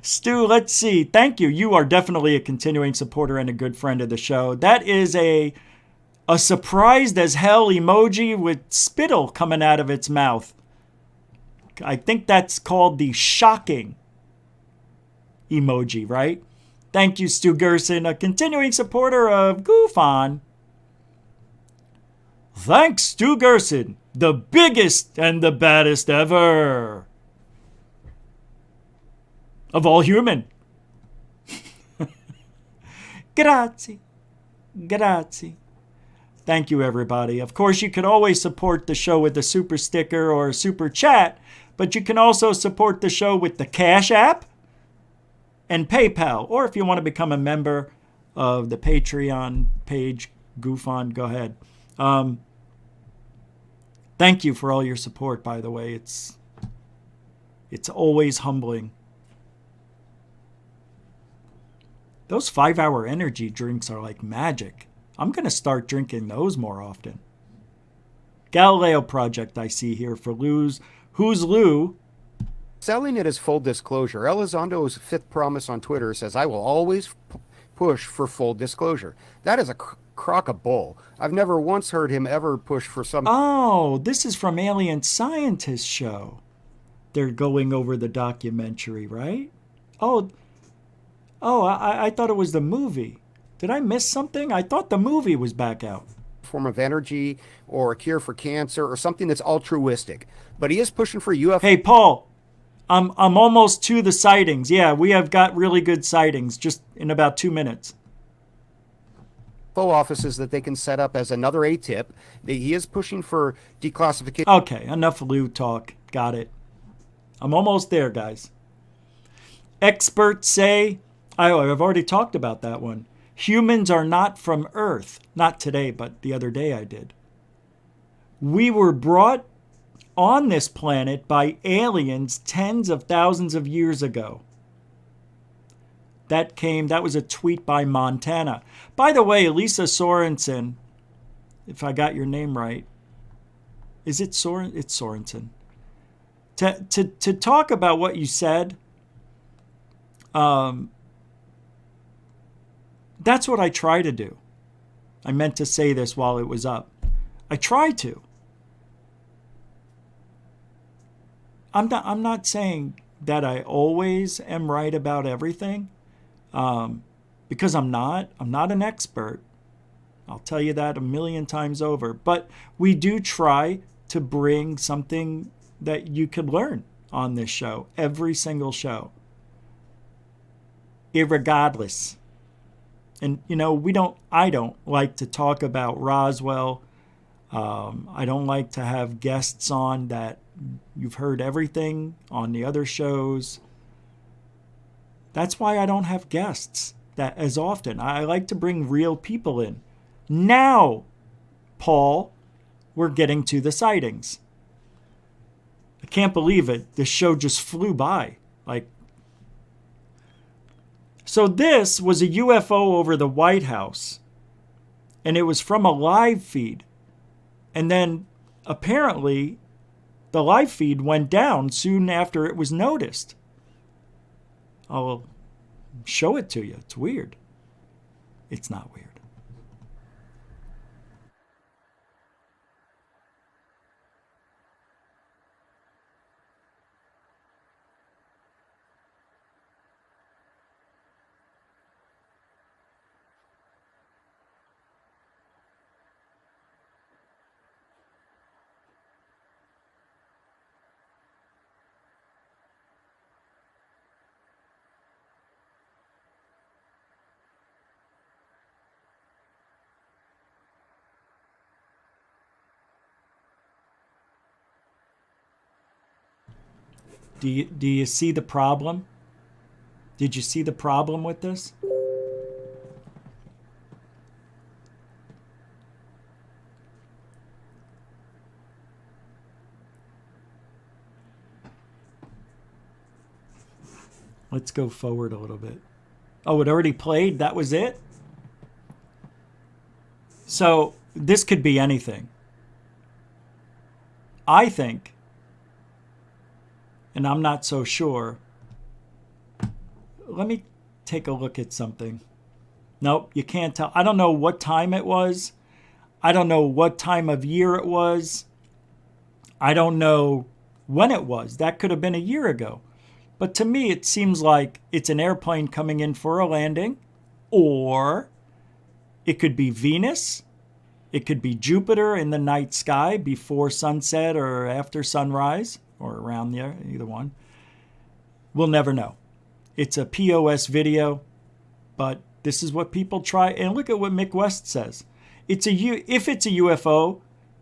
Stu, let's see. Thank you. You are definitely a continuing supporter and a good friend of the show. That is a surprised as hell emoji with spittle coming out of its mouth. I think that's called the shocking emoji, right? Thank you, Stu Gerson, a continuing supporter of Goof On. Thanks, Stu Gerson, the biggest and the baddest ever of all human. Grazie. Grazie. Thank you, everybody. Of course, you can always support the show with a super sticker or a super chat, but you can also support the show with the Cash App and PayPal. Or if you want to become a member of the Patreon page, Goof On, go ahead. Thank you for all your support, by the way. It's always humbling. Those 5-hour energy drinks are like magic. I'm going to start drinking those more often. Galileo Project I see here for Lou's. Who's Lou? Selling it as full disclosure. Elizondo's fifth promise on Twitter says, I will always push for full disclosure. That is a crock of bull. I've never once heard him ever push for some. Oh, this is from Alien Scientist Show. They're going over the documentary, right? Oh, I thought it was the movie. Did I miss something? I thought the movie was back out. Form of energy or a cure for cancer or something that's altruistic. But he is pushing for UFO. Hey, Paul, I'm almost to the sightings. Yeah, we have got really good sightings just in about 2 minutes. Offices that they can set up as another ATIP. He is pushing for declassification. Okay, enough Lou talk. Got it. I'm almost there, guys. Experts say, I've already talked about that one. Humans are not from Earth. Not today, but the other day I did. We were brought on this planet by aliens tens of thousands of years ago. That was a tweet by Montana. By the way, Lisa Sorensen, if I got your name right, is it Soren? It's Sorensen. To talk about what you said, that's what I try to do. I meant to say this while it was up. I try to. I'm not saying that I always am right about everything, because I'm not an expert. I'll tell you that a million times over. But we do try to bring something that you could learn on this show, every single show, irregardless. And I don't like to talk about Roswell. I don't like to have guests on that you've heard everything on the other shows. That's why I don't have guests that as often. I like to bring real people in. Now, Paul, we're getting to the sightings. I can't believe it. This show just flew by. So this was a UFO over the White House. And it was from a live feed. And then apparently the live feed went down soon after it was noticed. I'll show it to you. It's weird. It's not weird. Do you see the problem? Did you see the problem with this? Let's go forward a little bit. Oh, it already played? That was it? So this could be anything. I think, and I'm not so sure. Let me take a look at something. Nope, you can't tell. I don't know what time it was. I don't know what time of year it was. I don't know when it was. That could have been a year ago. But to me, it seems like it's an airplane coming in for a landing, or it could be Venus. It could be Jupiter in the night sky before sunset or after sunrise, or around there, either one. We'll never know. It's a POS video, but this is what people try. And look at what Mick West says. If it's a UFO,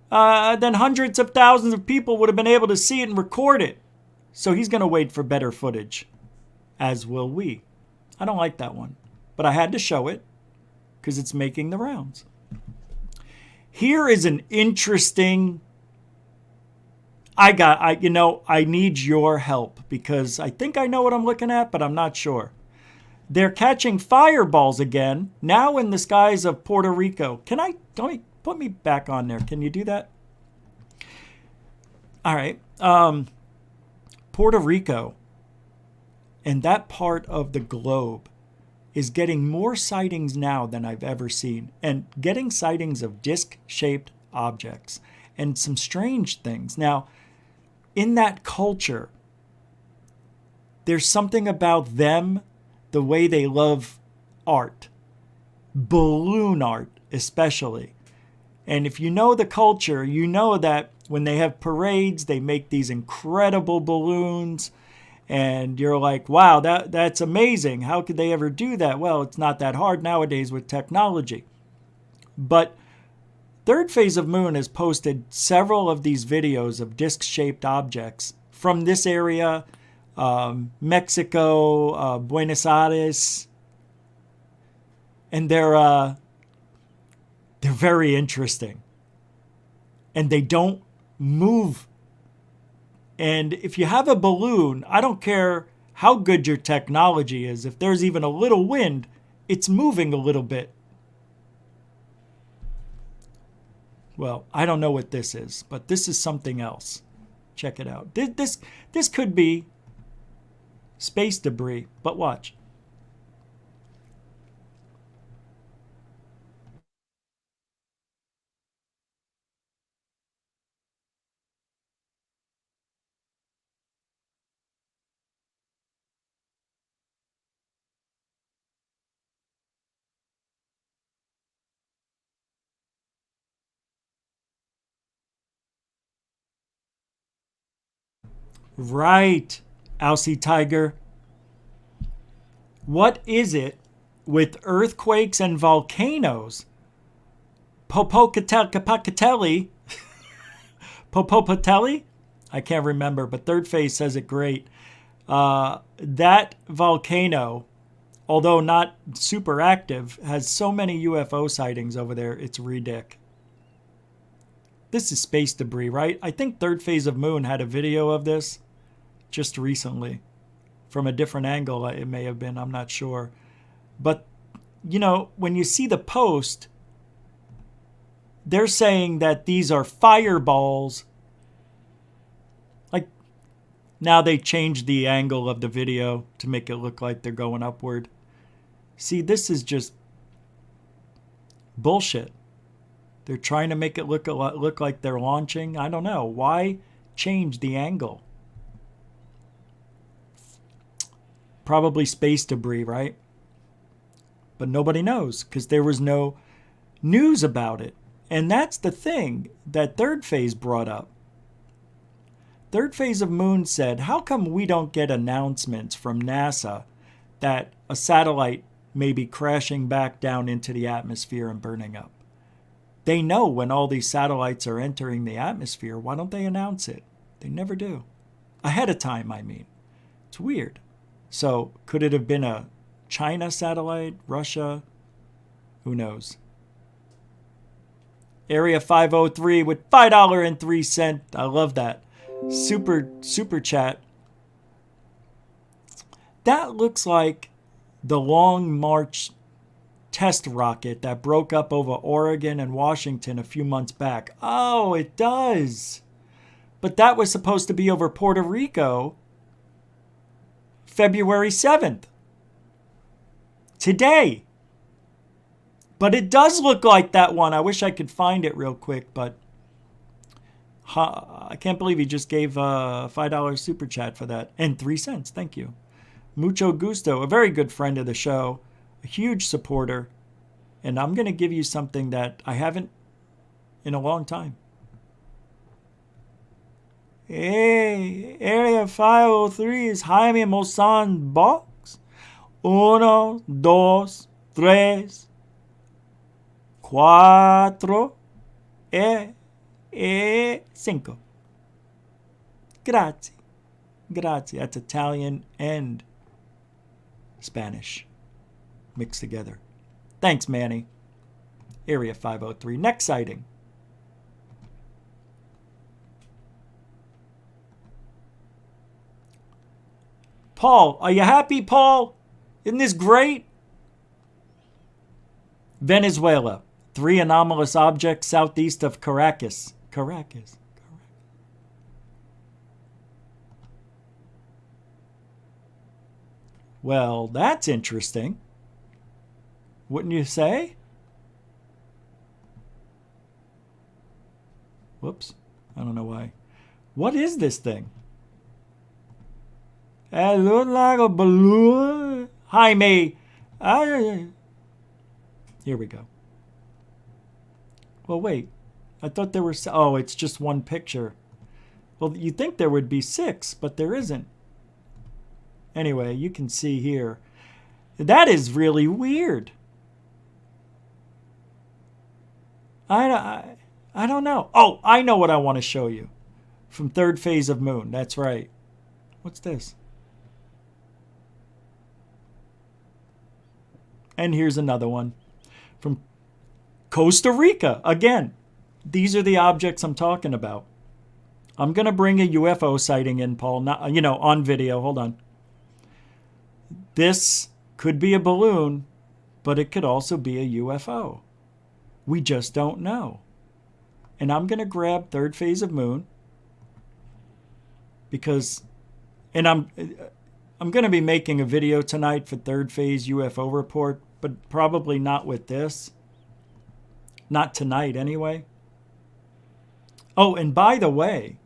then hundreds of thousands of people would have been able to see it and record it. So he's going to wait for better footage, as will we. I don't like that one, but I had to show it because it's making the rounds. Here is an interesting... I need your help because I think I know what I'm looking at, but I'm not sure. They're catching fireballs again, now in the skies of Puerto Rico. Don't put me back on there. Can you do that? All right. Puerto Rico and that part of the globe is getting more sightings now than I've ever seen, and getting sightings of disc-shaped objects and some strange things. Now, in that culture, there's something about them, the way they love art, balloon art especially. And if you know the culture, you know that when they have parades, they make these incredible balloons. And you're like, wow, that's amazing. How could they ever do that? Well, it's not that hard nowadays with technology. But Third Phase of Moon has posted several of these videos of disc-shaped objects from this area, Mexico, Buenos Aires. And they're very interesting. And they don't move. And if you have a balloon, I don't care how good your technology is. If there's even a little wind, it's moving a little bit. Well, I don't know what this is, but this is something else. Check it out. This could be space debris, but watch. Right, Alcy Tiger. What is it with earthquakes and volcanoes? Popocatelli? Popocatelli? I can't remember, but Third Phase says it great. That volcano, although not super active, has so many UFO sightings over there, it's ridiculous. This is space debris, right? I think Third Phase of Moon had a video of this just recently. From a different angle, it may have been. I'm not sure. But, you know, when you see the post, they're saying that these are fireballs. Like, now they changed the angle of the video to make it look like they're going upward. See, this is just bullshit. They're trying to make it look like they're launching. I don't know. Why change the angle? Probably space debris, right? But nobody knows because there was no news about it. And that's the thing that Third Phase brought up. Third Phase of Moon said, how come we don't get announcements from NASA that a satellite may be crashing back down into the atmosphere and burning up? They know when all these satellites are entering the atmosphere. Why don't they announce it? They never do. Ahead of time, I mean. It's weird. So, could it have been a China satellite? Russia? Who knows? Area 503 with $5.03. I love that. Super chat. That looks like the Long March test rocket that broke up over Oregon and Washington a few months back. Oh, it does. But that was supposed to be over Puerto Rico February 7th. Today. But it does look like that one. I wish I could find it real quick, but I can't believe he just gave a $5 super chat for that. And 3 cents. Thank you. Mucho gusto. A very good friend of the show. A huge supporter. And I'm going to give you something that I haven't in a long time. Hey, Area 503 is Jaime Maussan box. 1, 2, 3, 4 e 5. Grazie. Grazie. That's Italian and Spanish mixed together. Thanks, Manny. Area 503. Next sighting. Paul, are you happy, Paul? Isn't this great? Venezuela. 3 anomalous objects southeast of Caracas. Caracas. Well, that's interesting. Wouldn't you say? Whoops. I don't know why. What is this thing? It looks like a balloon. Hi, me. Here we go. Well, wait. I thought there were... Oh, it's just one picture. Well, you'd think there would be 6, but there isn't. Anyway, you can see here. That is really weird. I don't know. Oh, I know what I want to show you. From third phase of moon. That's right. What's this? And here's another one. From Costa Rica. Again, these are the objects I'm talking about. I'm going to bring a UFO sighting in, Paul. Not, on video. Hold on. This could be a balloon, but it could also be a UFO. We just don't know. And I'm going to grab third phase of moon because, and I'm going to be making a video tonight for third phase UFO report, but probably not with this. Not tonight anyway. Oh, and by the way,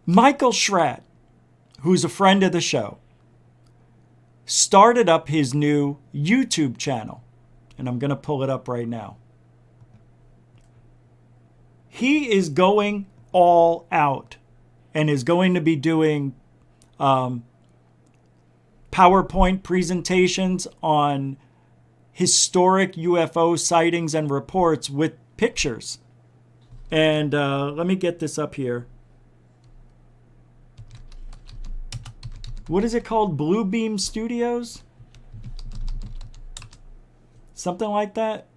Michael Schratt, who's a friend of the show, started up his new YouTube channel. And I'm going to pull it up right now. He is going all out and is going to be doing PowerPoint presentations on historic UFO sightings and reports with pictures. And let me get this up here. What is it called? Blue Beam Studios? Something like that?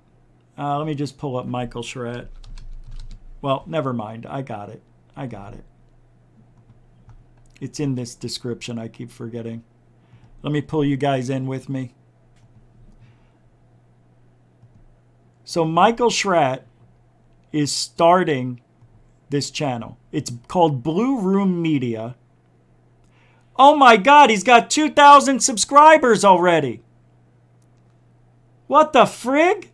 Let me just pull up Michael Schratt. Well, never mind. I got it. It's in this description. I keep forgetting. Let me pull you guys in with me. So Michael Schratt is starting this channel. It's called Blue Room Media. Oh my God, he's got 2,000 subscribers already. What the frig?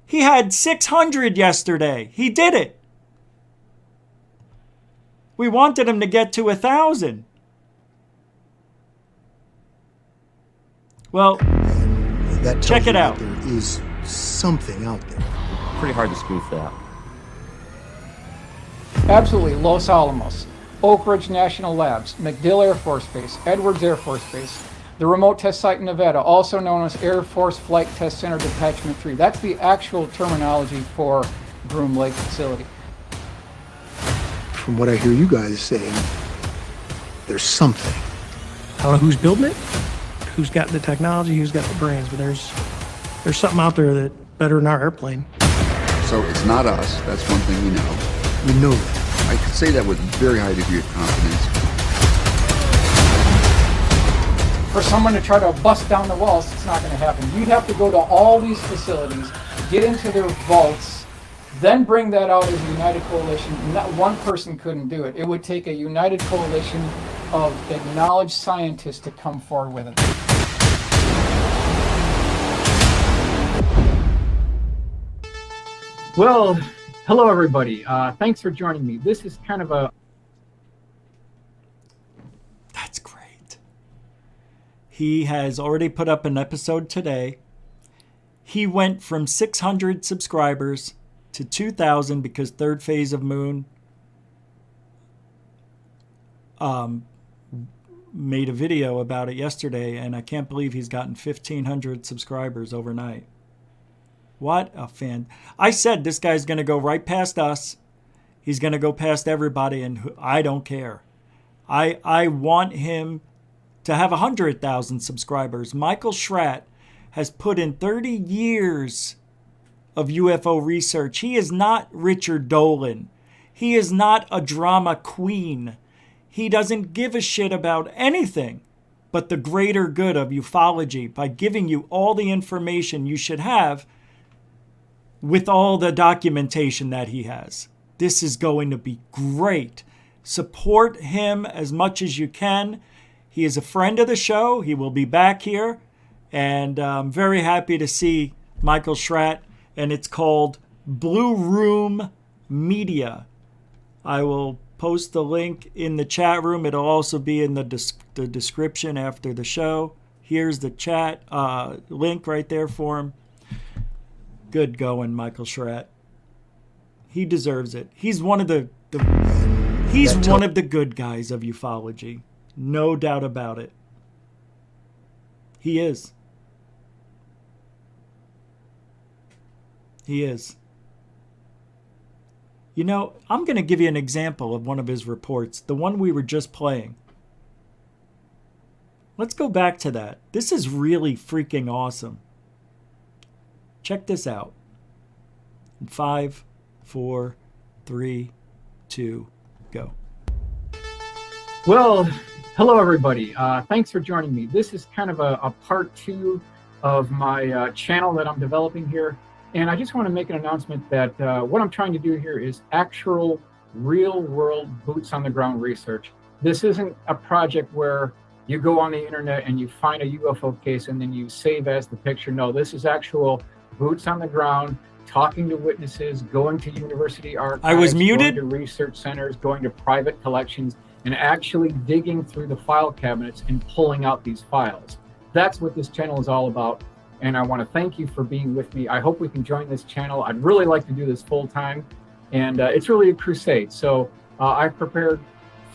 He had 600 yesterday. He did it. We wanted him to get to 1,000. Well, that check it out. There is something out there. Pretty hard to spoof that. Absolutely. Los Alamos, Oak Ridge National Labs, MacDill Air Force Base, Edwards Air Force Base, the remote test site in Nevada, also known as Air Force Flight Test Center Detachment 3. That's the actual terminology for Groom Lake facility. From what I hear you guys saying, there's something. I don't know who's building it, who's got the technology, who's got the brains, but there's something out there that's better than our airplane. So it's not us. That's one thing we know. We know that. I could say that with a very high degree of confidence. For someone to try to bust down the walls, it's not going to happen. You'd have to go to all these facilities, get into their vaults, then bring that out as a united coalition. Not one person couldn't do it. It would take a united coalition of acknowledged scientists to come forward with it. Well, hello everybody. Thanks for joining me. This is kind of a... That's great. He has already put up an episode today. He went from 600 subscribers to 2,000 because third phase of moon made a video about it yesterday, and I can't believe he's gotten 1,500 subscribers overnight. What a fan. I said this guy's going to go right past us. He's going to go past everybody, and I don't care. I want him to have 100,000 subscribers. Michael Schratt has put in 30 years of UFO research. He is not Richard Dolan. He is not a drama queen. He doesn't give a shit about anything but the greater good of ufology by giving you all the information you should have with all the documentation that he has. This is going to be great. Support him as much as you can. He is a friend of the show. He will be back here. And I'm very happy to see Michael Schratt. And it's called Blue Room Media. I will post the link in the chat room. It'll also be in the description after the show. Here's the chat link right there for him. Good going, Michael Schratt. He deserves it. He's one of the good guys of ufology. No doubt about it. He is. He is. You know, I'm going to give you an example of one of his reports, the one we were just playing. Let's go back to that. This is really freaking awesome. Check this out. 5, 4, 3, 2, go. Well, hello everybody. Thanks for joining me. This is kind of a part 2 of my channel that I'm developing here. And I just want to make an announcement that what I'm trying to do here is actual real world boots on the ground research. This isn't a project where you go on the internet and you find a UFO case and then you save as the picture. No, this is actual boots on the ground, talking to witnesses, going to university archives, I was muted. going to research centers, going to private collections, and actually digging through the file cabinets and pulling out these files. That's what this channel is all about. And I want to thank you for being with me. I hope we can join this channel. I'd really like to do this full time. And it's really a crusade. So I've prepared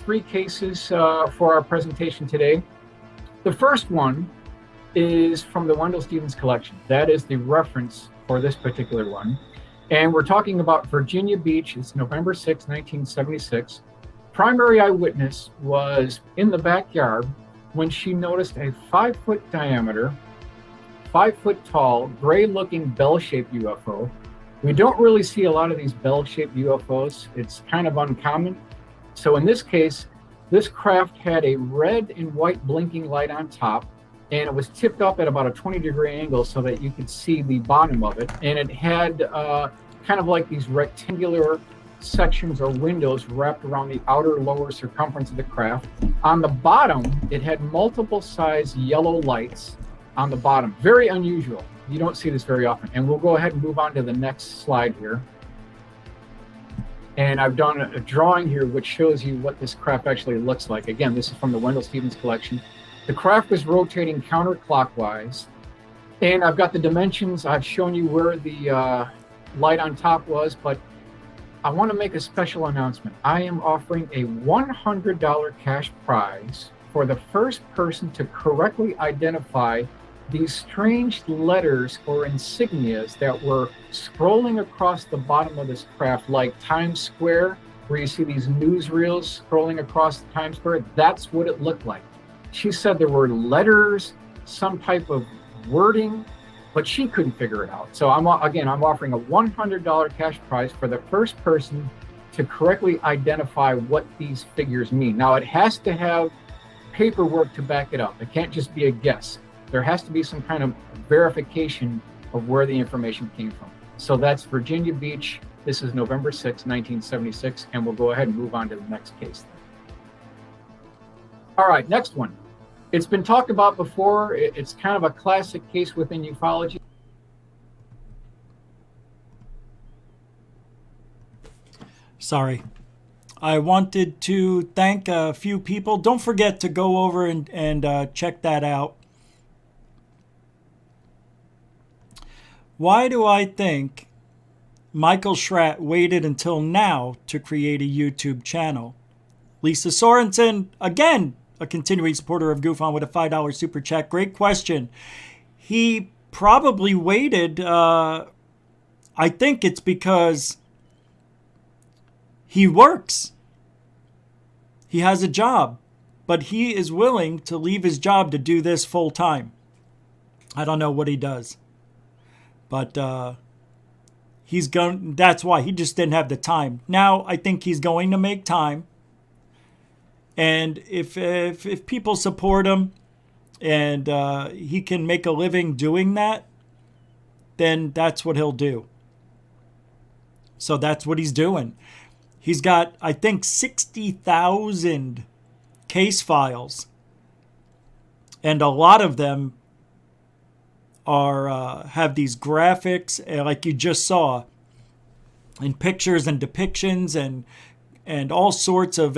3 cases for our presentation today. The first one is from the Wendell Stevens collection. That is the reference for this particular one. And we're talking about Virginia Beach. It's November 6, 1976. Primary eyewitness was in the backyard when she noticed a 5-foot diameter, 5-foot tall, gray-looking bell-shaped UFO. We don't really see a lot of these bell-shaped UFOs. It's kind of uncommon. So in this case, this craft had a red and white blinking light on top, and it was tipped up at about a 20-degree angle so that you could see the bottom of it. And it had kind of like these rectangular sections or windows wrapped around the outer lower circumference of the craft. On the bottom, it had multiple size yellow lights on the bottom. Very unusual. You don't see this very often. And we'll go ahead and move on to the next slide here. And I've done a drawing here which shows you what this craft actually looks like. Again, this is from the Wendell Stevens collection. The craft was rotating counterclockwise. And I've got the dimensions. I've shown you where the light on top was, but I want to make a special announcement. I am offering a $100 cash prize for the first person to correctly identify these strange letters or insignias that were scrolling across the bottom of this craft, like Times Square, where you see these newsreels scrolling across Times Square. That's what it looked like. She said there were letters, some type of wording, but she couldn't figure it out. So I'm offering a $100 cash prize for the first person to correctly identify what these figures mean. Now, it has to have paperwork to back it up. It can't just be a guess. There has to be some kind of verification of where the information came from. So that's Virginia Beach. This is November 6, 1976, and we'll go ahead and move on to the next case. All right, next one. It's been talked about before. It's kind of a classic case within ufology. Sorry. I wanted to thank a few people. Don't forget to go over and check that out. Why do I think Michael Schratt waited until now to create a YouTube channel? Lisa Sorensen, again, a continuing supporter of Goof On with a $5 super chat. Great question. He probably waited. I think it's because he works. He has a job, but he is willing to leave his job to do this full time. I don't know what he does, but he's going. That's why he just didn't have the time. Now I think he's going to make time. And if people support him and he can make a living doing that, then that's what he'll do. So that's what he's doing. He's got, I think, 60,000 case files And a lot of them are have these graphics, like you just saw, and pictures and depictions and all sorts of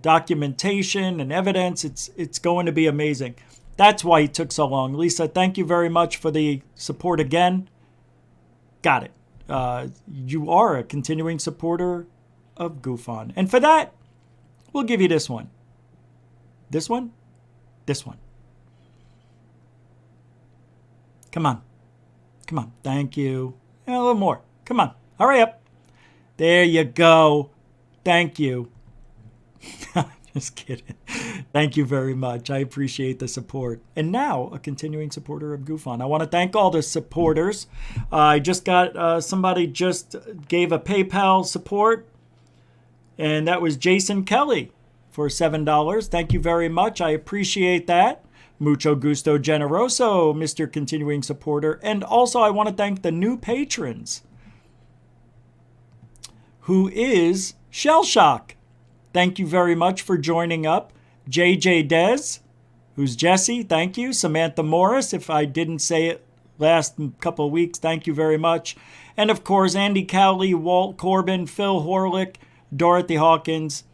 documentation and evidence. It's going to be amazing. That's why it took so long. Lisa, thank you very much for the support again. Got it. You are a continuing supporter of GoofOn. And for that, we'll give you this one. This one? This one. Come on. Come on. Thank you. And a little more. Come on. Hurry up. There you go. Thank you. Just kidding. Thank you very much. I appreciate the support. And now, a continuing supporter of GoofOn. I want to thank all the supporters. I just got, somebody just gave a PayPal support, and that was Jason Kelly for $7. Thank you very much. I appreciate that. Mucho gusto generoso, Mr. Continuing Supporter. And also, I want to thank the new patrons, who is Shell Shock. Thank you very much for joining up. JJ Dez, who's Jesse, thank you. Samantha Morris, if I didn't say it last couple of weeks, thank you very much. And of course, Andy Cowley, Walt Corbin, Phil Horlick, Dorothy Hawkins.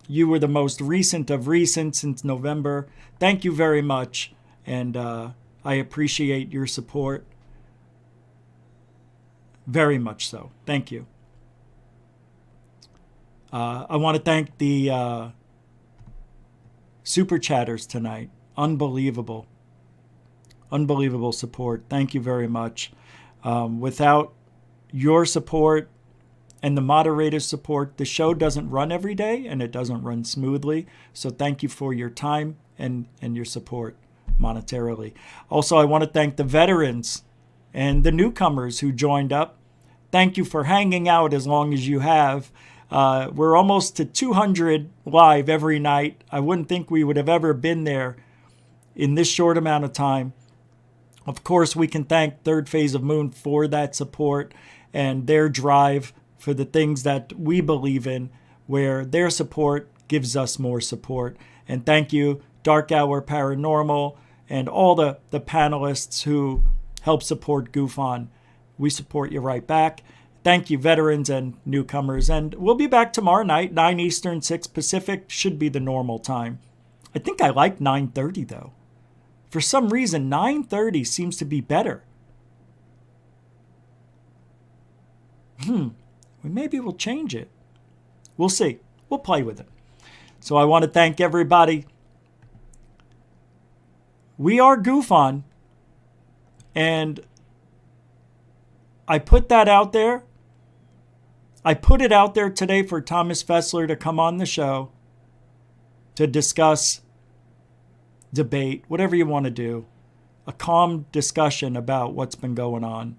You were the most recent of recent since November. Thank you very much. And I appreciate your support. Very much so. Thank you. I want to thank the super chatters tonight. Unbelievable. Unbelievable support. Thank you very much. Without your support and the moderator's support, the show doesn't run every day and it doesn't run smoothly. So thank you for your time and your support monetarily. Also, I want to thank the veterans and the newcomers who joined up. Thank you for hanging out as long as you have. We're almost to 200 live every night. I wouldn't think we would have ever been there in this short amount of time. Of course, we can thank Third Phase of Moon for that support and their drive for the things that we believe in, where their support gives us more support. And thank you, Dark Hour Paranormal, and all the panelists who help support GoofOn. We support you right back. Thank you, veterans and newcomers. And we'll be back tomorrow night, 9 Eastern, 6 Pacific. Should be the normal time. I think I like 9:30, though. For some reason, 9:30 seems to be better. Maybe we'll change it. We'll see. We'll play with it. So I want to thank everybody. We are GoofOn. And I put that out there. I put it out there today for Thomas Fessler to come on the show to discuss, debate, whatever you want to do, a calm discussion about what's been going on.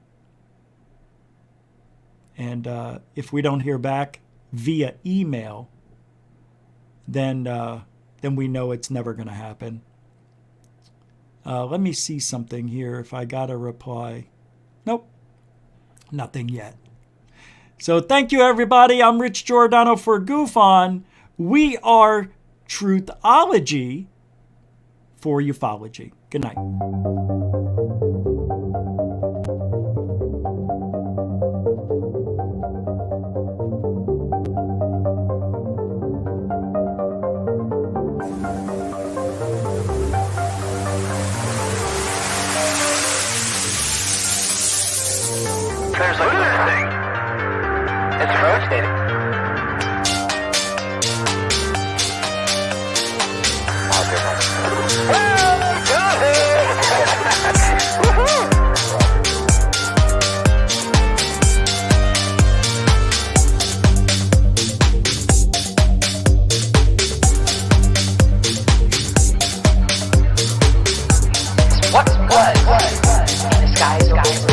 And if we don't hear back via email, then we know it's never going to happen. Let me see something here if I got a reply. Nope. Nothing yet. So thank you, everybody. I'm Rich Giordano for GoofOn. We are Truthology for ufology. Good night. There's a Lunar thing. It's rotating. What was in the skies over?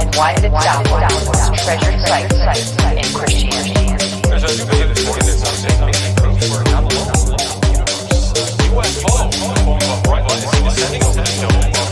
And why did it downwards treasured sites in Christianity? There's a new evidence that proves we're not alone in the universe. UFOs, a form of bright light, is descending over the dome.